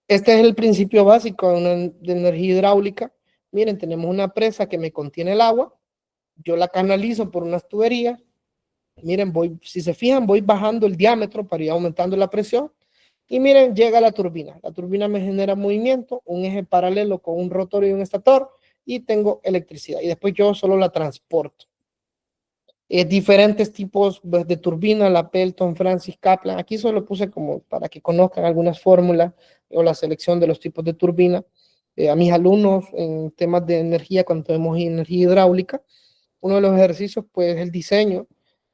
Este es el principio básico de energía hidráulica. Miren, tenemos una presa que me contiene el agua, yo la canalizo por unas tuberías. Miren, si se fijan, voy bajando el diámetro para ir aumentando la presión. Y miren, llega la turbina. La turbina me genera movimiento, un eje paralelo con un rotor y un estator, y tengo electricidad. Y después yo solo la transporto. Diferentes tipos de turbina, la Pelton, Francis, Kaplan. Aquí solo puse como para que conozcan algunas fórmulas o la selección de los tipos de turbina. A mis alumnos en temas de energía, cuando tenemos energía hidráulica, uno de los ejercicios pues es el diseño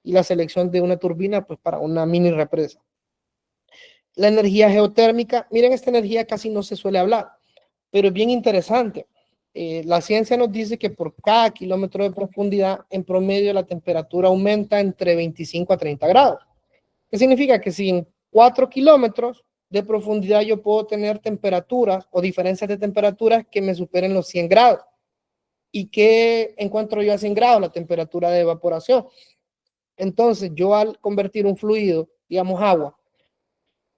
y la selección de una turbina pues para una mini represa. La energía geotérmica, miren, esta energía casi no se suele hablar, pero es bien interesante. La ciencia nos dice que por cada kilómetro de profundidad, en promedio, la temperatura aumenta entre 25 a 30 grados. ¿Qué significa? Que si en 4 kilómetros de profundidad yo puedo tener temperaturas o diferencias de temperaturas que me superen los 100 grados. ¿Y qué encuentro yo a 100 grados? La temperatura de evaporación. Entonces, yo al convertir un fluido, digamos agua,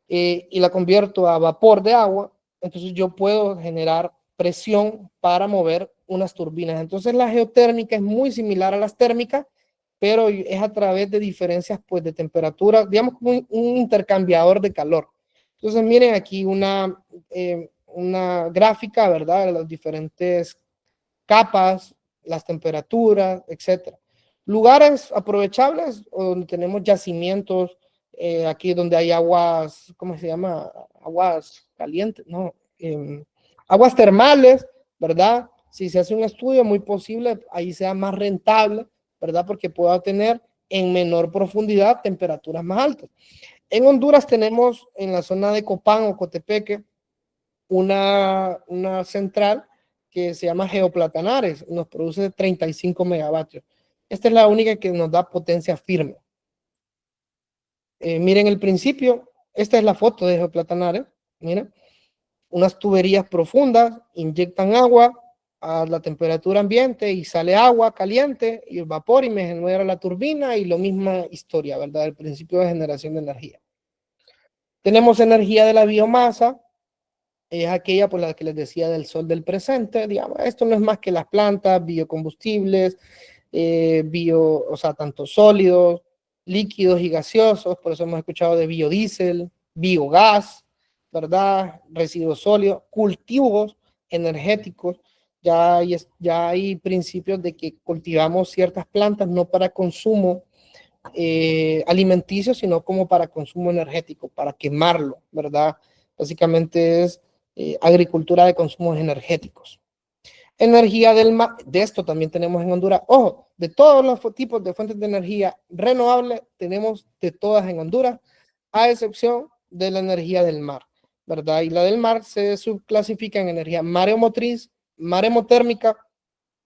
y la convierto a vapor de agua, entonces yo puedo generar presión para mover unas turbinas. Entonces, la geotérmica es muy similar a las térmicas, pero es a través de diferencias pues, de temperatura, digamos como un intercambiador de calor. Entonces miren aquí una gráfica, ¿verdad? De las diferentes capas, las temperaturas, etcétera. Lugares aprovechables donde tenemos yacimientos, aquí donde hay aguas, ¿cómo se llama? Aguas calientes, ¿no? Aguas termales, ¿verdad? Si se hace un estudio, muy posible, ahí sea más rentable, ¿verdad? Porque pueda tener en menor profundidad temperaturas más altas. En Honduras tenemos en la zona de Copán o Cotepeque una central que se llama Geoplatanares, nos produce 35 megavatios. Esta es la única que nos da potencia firme. Miren el principio, esta es la foto de Geoplatanares, miren, unas tuberías profundas, inyectan agua a la temperatura ambiente y sale agua caliente y el vapor y me genera la turbina y lo misma historia, ¿verdad? El principio de generación de energía. Tenemos energía de la biomasa, es aquella por la que les decía del sol del presente, digamos, esto no es más que las plantas, biocombustibles, o sea, tanto sólidos, líquidos y gaseosos, por eso hemos escuchado de biodiesel, biogás, ¿verdad? Residuos sólidos, cultivos energéticos, ya hay principios de que cultivamos ciertas plantas no para consumo alimenticio, sino como para consumo energético, para quemarlo, ¿verdad? Básicamente es agricultura de consumos energéticos. Energía del mar, de esto también tenemos en Honduras. Ojo, de todos los tipos de fuentes de energía renovable, tenemos de todas en Honduras, a excepción de la energía del mar, ¿verdad? Y la del mar se subclasifica en energía mareomotriz, maremotérmica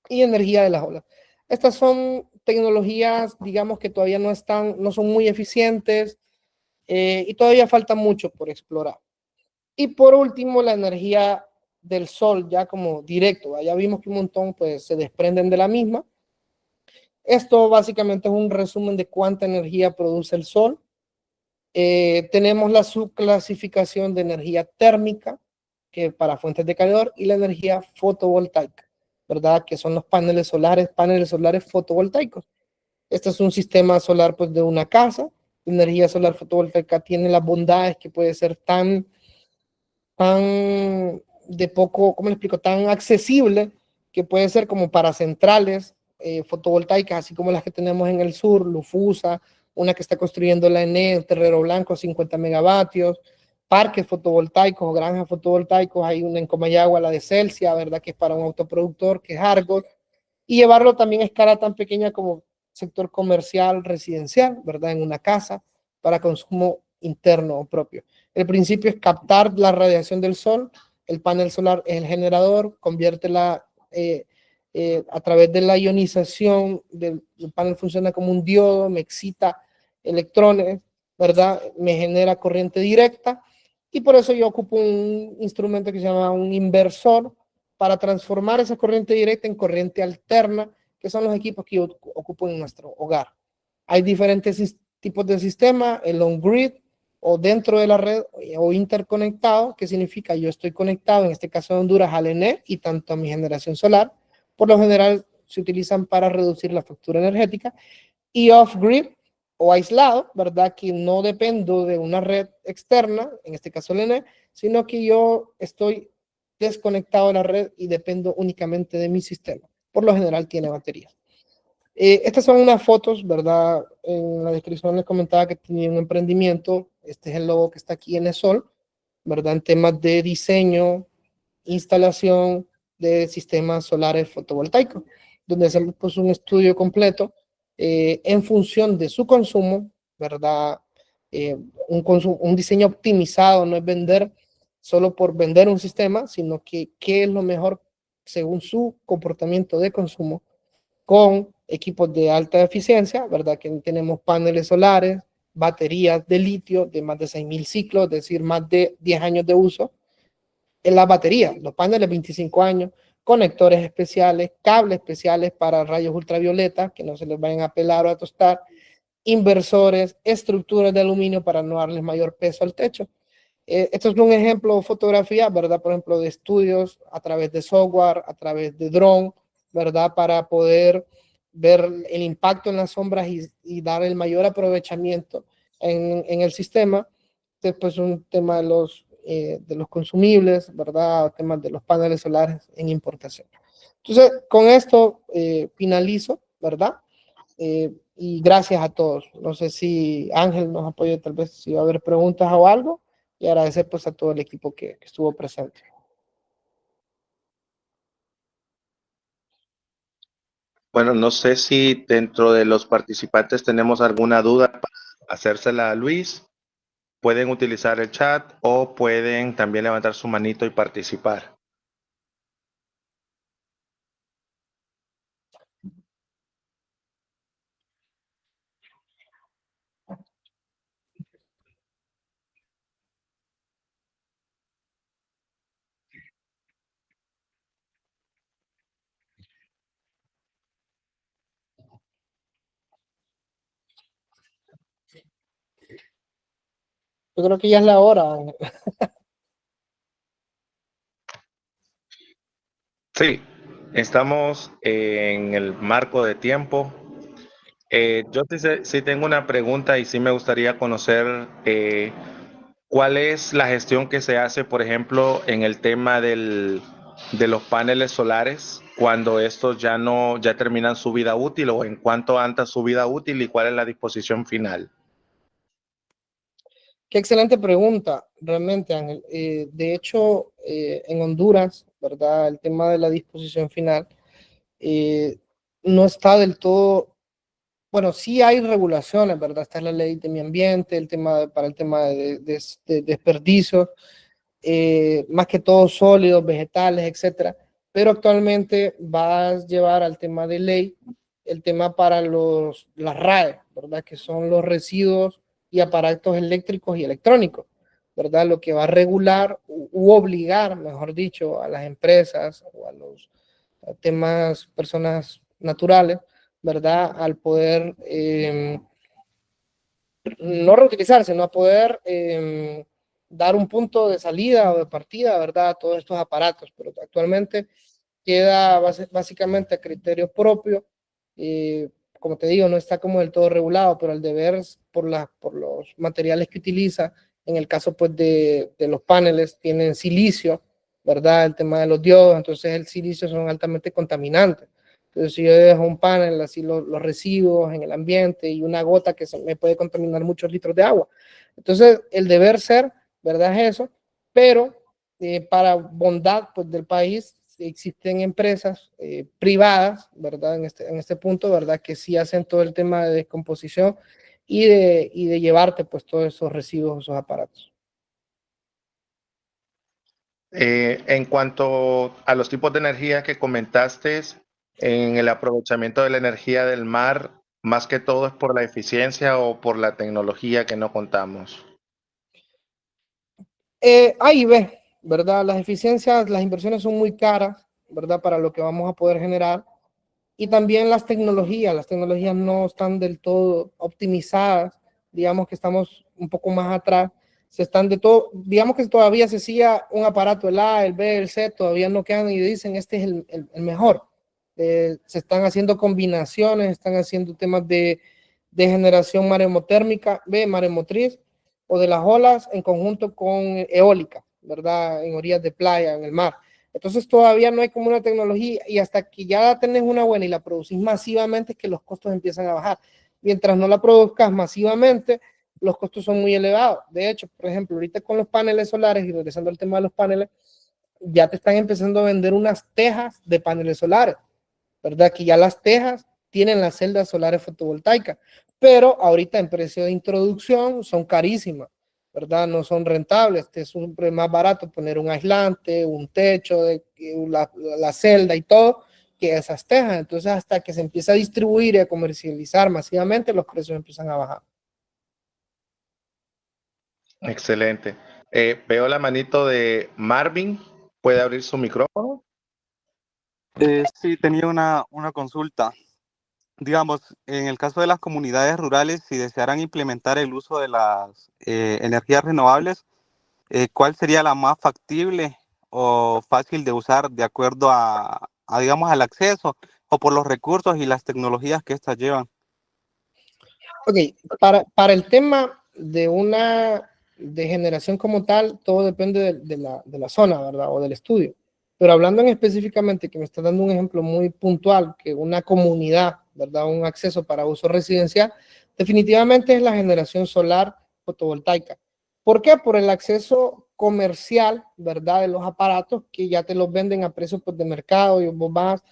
y energía de las olas. Estas son tecnologías, digamos, que todavía no son muy eficientes y todavía falta mucho por explorar. Y por último, la energía del sol, ya como directo. Ya vimos que un montón pues, se desprenden de la misma. Esto básicamente es un resumen de cuánta energía produce el sol. Tenemos la subclasificación de energía térmica, que para fuentes de calor, y la energía fotovoltaica, ¿verdad? Que son los paneles solares fotovoltaicos. Este es un sistema solar pues, de una casa. La energía solar fotovoltaica tiene las bondades que puede ser tan de poco, ¿cómo le explico? Tan accesible que puede ser como para centrales fotovoltaicas, así como las que tenemos en el sur, Lufusa, una que está construyendo la ENE, Terrero Blanco, 50 megavatios, parques fotovoltaicos o granjas fotovoltaicos, hay una en Comayagua, la de Celsia, ¿verdad? Que es para un autoproductor, que es Argos, y llevarlo también a escala tan pequeña como sector comercial, residencial, ¿verdad? En una casa para consumo interno o propio. El principio es captar la radiación del sol, el panel solar es el generador, conviértela a través de la ionización del panel, funciona como un diodo, me excita electrones, ¿verdad? Me genera corriente directa y por eso yo ocupo un instrumento que se llama un inversor para transformar esa corriente directa en corriente alterna, que son los equipos que yo ocupo en nuestro hogar. Hay diferentes tipos de sistema, el on-grid o dentro de la red o interconectado, que significa yo estoy conectado, en este caso de Honduras, al ENE y tanto a mi generación solar. Por lo general se utilizan para reducir la factura energética. Y off-grid o aislado, ¿verdad? Que no dependo de una red externa, en este caso el ENE, sino que yo estoy desconectado de la red y dependo únicamente de mi sistema. Por lo general tiene baterías. Estas son unas fotos, ¿verdad? En la descripción les comentaba que tenía un emprendimiento. Este es el logo que está aquí en el sol, ¿verdad? En temas de diseño, instalación de sistemas solares fotovoltaicos, donde hacemos pues, un estudio completo en función de su consumo, ¿verdad? Un diseño optimizado, no es vender solo por vender un sistema, sino que qué es lo mejor según su comportamiento de consumo con equipos de alta eficiencia, ¿verdad? Que tenemos paneles solares, baterías de litio de más de 6.000 ciclos, es decir, más de 10 años de uso. En las baterías, los paneles 25 años, conectores especiales, cables especiales para rayos ultravioleta, que no se les vayan a pelar o a tostar, inversores, estructuras de aluminio para no darles mayor peso al techo. Esto es un ejemplo de fotografía, ¿verdad? Por ejemplo, de estudios a través de software, a través de drone, ¿verdad? Para poder ver el impacto en las sombras y dar el mayor aprovechamiento en el sistema. Después un tema de los consumibles, ¿verdad? Temas de los paneles solares en importación. Entonces, con esto finalizo, ¿verdad? Y gracias a todos. No sé si Ángel nos apoya, tal vez si va a haber preguntas o algo, y agradecer pues a todo el equipo que estuvo presente. Bueno, no sé si dentro de los participantes tenemos alguna duda para hacérsela a Luis. Pueden utilizar el chat o pueden también levantar su manito y participar. Yo creo que ya es la hora, Ángel. Sí, estamos en el marco de tiempo. Yo sí tengo una pregunta y sí me gustaría conocer cuál es la gestión que se hace, por ejemplo, en el tema de los paneles solares cuando estos ya terminan su vida útil o en cuánto anda su vida útil y cuál es la disposición final. Qué excelente pregunta, realmente, Ángel. De hecho, en Honduras, ¿verdad? El tema de la disposición final no está del todo. Bueno, sí hay regulaciones, ¿verdad? Está la ley de medio ambiente, para el tema de desperdicios, más que todo sólidos, vegetales, etcétera. Pero actualmente va a llevar al tema de ley el tema para las RAE, ¿verdad? Que son los residuos y aparatos eléctricos y electrónicos, ¿verdad? Lo que va a regular u obligar, mejor dicho, a las empresas o a los temas, personas naturales, ¿verdad? Al poder no reutilizar, sino a poder dar un punto de salida o de partida, ¿verdad? A todos estos aparatos, pero actualmente queda básicamente a criterio propio. Como te digo, no está como del todo regulado, pero el deber por los materiales que utiliza, en el caso pues de los paneles, tienen silicio, ¿verdad? El tema de los diodos, entonces el silicio son altamente contaminantes. Entonces, si yo dejo un panel, así los residuos en el ambiente y una gota que me puede contaminar muchos litros de agua. Entonces, el deber ser, ¿verdad? Es eso, pero para bondad pues, del país, existen empresas privadas, ¿verdad? En este punto, ¿verdad? Que sí hacen todo el tema de descomposición y de llevarte pues todos esos residuos, esos aparatos. En cuanto a los tipos de energía que comentaste, en el aprovechamiento de la energía del mar, más que todo es por la eficiencia o por la tecnología que no contamos. A y B, ¿verdad? Las eficiencias, las inversiones son muy caras, ¿verdad? Para lo que vamos a poder generar. Y también las tecnologías no están del todo optimizadas, digamos que estamos un poco más atrás, se están de todo, digamos que todavía se hacía un aparato, el A, el B, el C, todavía no quedan y dicen este es el mejor. Se están haciendo combinaciones, están haciendo temas de generación maremotérmica, maremotriz, o de las olas en conjunto con eólica, ¿verdad? En orillas de playa, en el mar. Entonces todavía no hay como una tecnología y hasta que ya tenés una buena y la producís masivamente es que los costos empiezan a bajar. Mientras no la produzcas masivamente, los costos son muy elevados. De hecho, por ejemplo, ahorita con los paneles solares, y regresando al tema de los paneles, ya te están empezando a vender unas tejas de paneles solares, ¿verdad? Que ya las tejas tienen las celdas solares fotovoltaicas, pero ahorita en precio de introducción son carísimas, ¿verdad? No son rentables, es siempre más barato poner un aislante, un techo, la celda y todo, que esas tejas. Entonces, hasta que se empieza a distribuir y a comercializar masivamente, los precios empiezan a bajar. Excelente. Veo la manito de Marvin. ¿Puede abrir su micrófono? Sí, tenía una consulta. Digamos, en el caso de las comunidades rurales, si desearan implementar el uso de las energías renovables, ¿cuál sería la más factible o fácil de usar de acuerdo digamos, al acceso o por los recursos y las tecnologías que éstas llevan? Ok, para el tema de generación como tal, todo depende de la zona, ¿verdad? O del estudio. Pero hablando en específicamente, que me está dando un ejemplo muy puntual, que una comunidad, ¿verdad? Un acceso para uso residencial, definitivamente es la generación solar fotovoltaica. ¿Por qué? Por el acceso comercial, ¿verdad? De los aparatos que ya te los venden a precios pues, de mercado y vos vas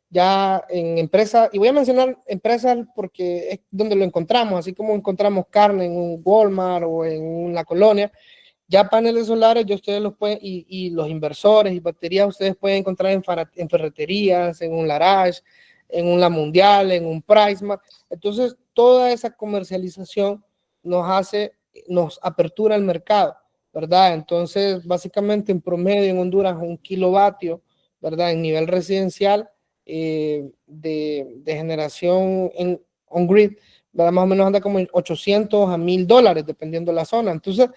ya en empresas, y voy a mencionar empresas porque es donde lo encontramos, así como encontramos carne en un Walmart o en una colonia, ya paneles solares, ya ustedes los pueden, y los inversores y baterías, ustedes pueden encontrar en ferreterías, en un Larage, en un La Mundial, en un Pricemart. Entonces, toda esa comercialización nos apertura el mercado, ¿verdad? Entonces, básicamente en promedio en Honduras, 1 kilovatio, ¿verdad? En nivel residencial, de generación en on-grid, más o menos anda como en 800 a $1,000, dependiendo de la zona. Entonces,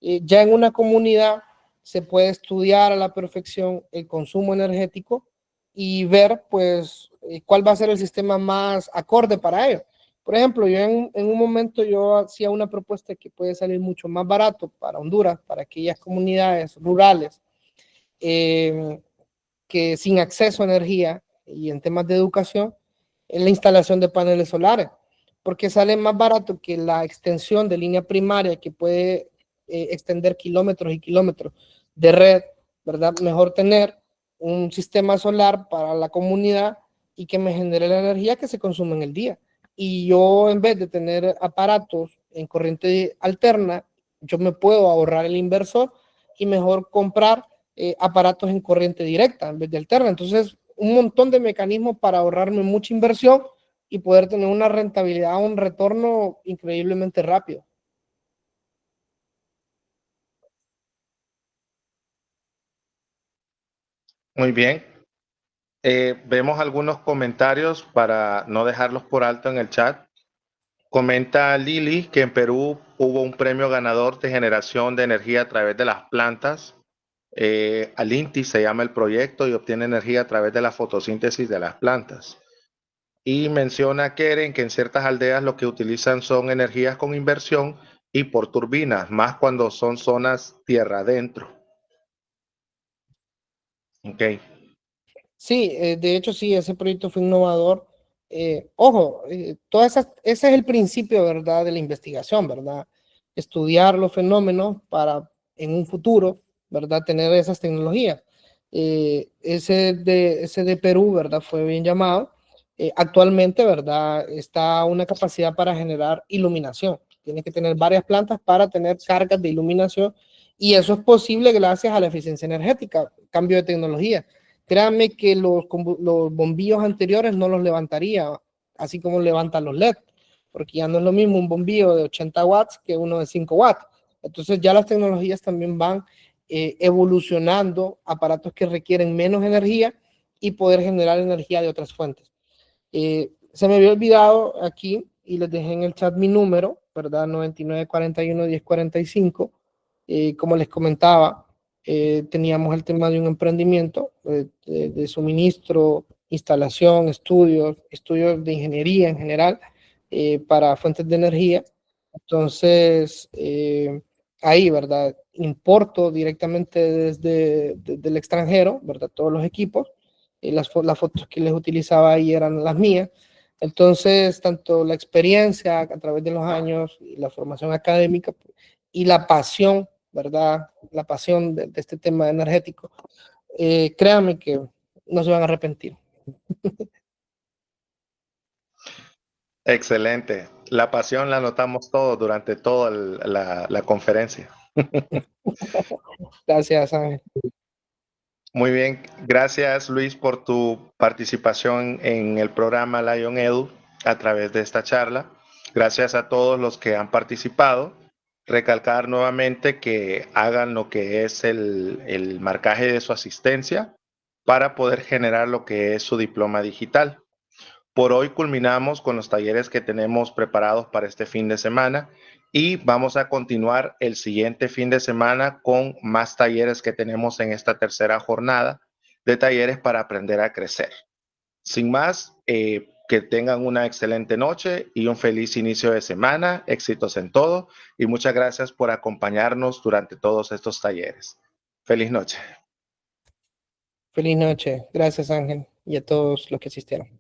ya en una comunidad se puede estudiar a la perfección el consumo energético y ver, pues, cuál va a ser el sistema más acorde para ello. Por ejemplo, yo en un momento yo hacía una propuesta que puede salir mucho más barato para Honduras, para aquellas comunidades rurales que sin acceso a energía y en temas de educación, es la instalación de paneles solares, porque sale más barato que la extensión de línea primaria que puede extender kilómetros y kilómetros de red, ¿verdad? Mejor tener un sistema solar para la comunidad y que me genere la energía que se consume en el día. Y yo, en vez de tener aparatos en corriente alterna, yo me puedo ahorrar el inversor y mejor comprar aparatos en corriente directa en vez de alterna. Entonces, un montón de mecanismos para ahorrarme mucha inversión y poder tener una rentabilidad, un retorno increíblemente rápido. Muy bien. Vemos algunos comentarios para no dejarlos por alto en el chat. Comenta Lili que en Perú hubo un premio ganador de generación de energía a través de las plantas. Alinti se llama el proyecto y obtiene energía a través de la fotosíntesis de las plantas. Y menciona Keren que en ciertas aldeas lo que utilizan son energías con inversión y por turbinas, más cuando son zonas tierra adentro. Ok. Sí, de hecho sí, ese proyecto fue innovador. Ojo, ese es el principio, ¿verdad?, de la investigación, ¿verdad? Estudiar los fenómenos para en un futuro, ¿verdad?, tener esas tecnologías. Ese de Perú, ¿verdad?, fue bien llamado. Actualmente, ¿verdad?, está una capacidad para generar iluminación. Tiene que tener varias plantas para tener cargas de iluminación y eso es posible gracias a la eficiencia energética, cambio de tecnología. Créanme que los bombillos anteriores no los levantaría, así como levantan los LED, porque ya no es lo mismo un bombillo de 80 watts que uno de 5 watts. Entonces ya las tecnologías también van evolucionando aparatos que requieren menos energía y poder generar energía de otras fuentes. Se me había olvidado aquí y les dejé en el chat mi número, ¿verdad? 99411045. Como les comentaba, teníamos el tema de un emprendimiento de suministro, instalación, estudios de ingeniería en general para fuentes de energía. Entonces, ahí, ¿verdad? Importo directamente desde el extranjero, ¿verdad? Todos los equipos. Las fotos que les utilizaba ahí eran las mías. Entonces, tanto la experiencia a través de los años y la formación académica y la pasión, ¿verdad? La pasión de este tema energético, créanme que no se van a arrepentir. Excelente. La pasión la notamos todos durante toda la conferencia. Gracias, Ángel. Muy bien. Gracias, Luis, por tu participación en el programa Lion Edu a través de esta charla. Gracias a todos los que han participado. Recalcar nuevamente que hagan lo que es el marcaje de su asistencia para poder generar lo que es su diploma digital. Por hoy culminamos con los talleres que tenemos preparados para este fin de semana y vamos a continuar el siguiente fin de semana con más talleres que tenemos en esta tercera jornada de talleres para aprender a crecer. Sin más, que tengan una excelente noche y un feliz inicio de semana, éxitos en todo y muchas gracias por acompañarnos durante todos estos talleres. Feliz noche. Feliz noche. Gracias, Ángel, y a todos los que asistieron.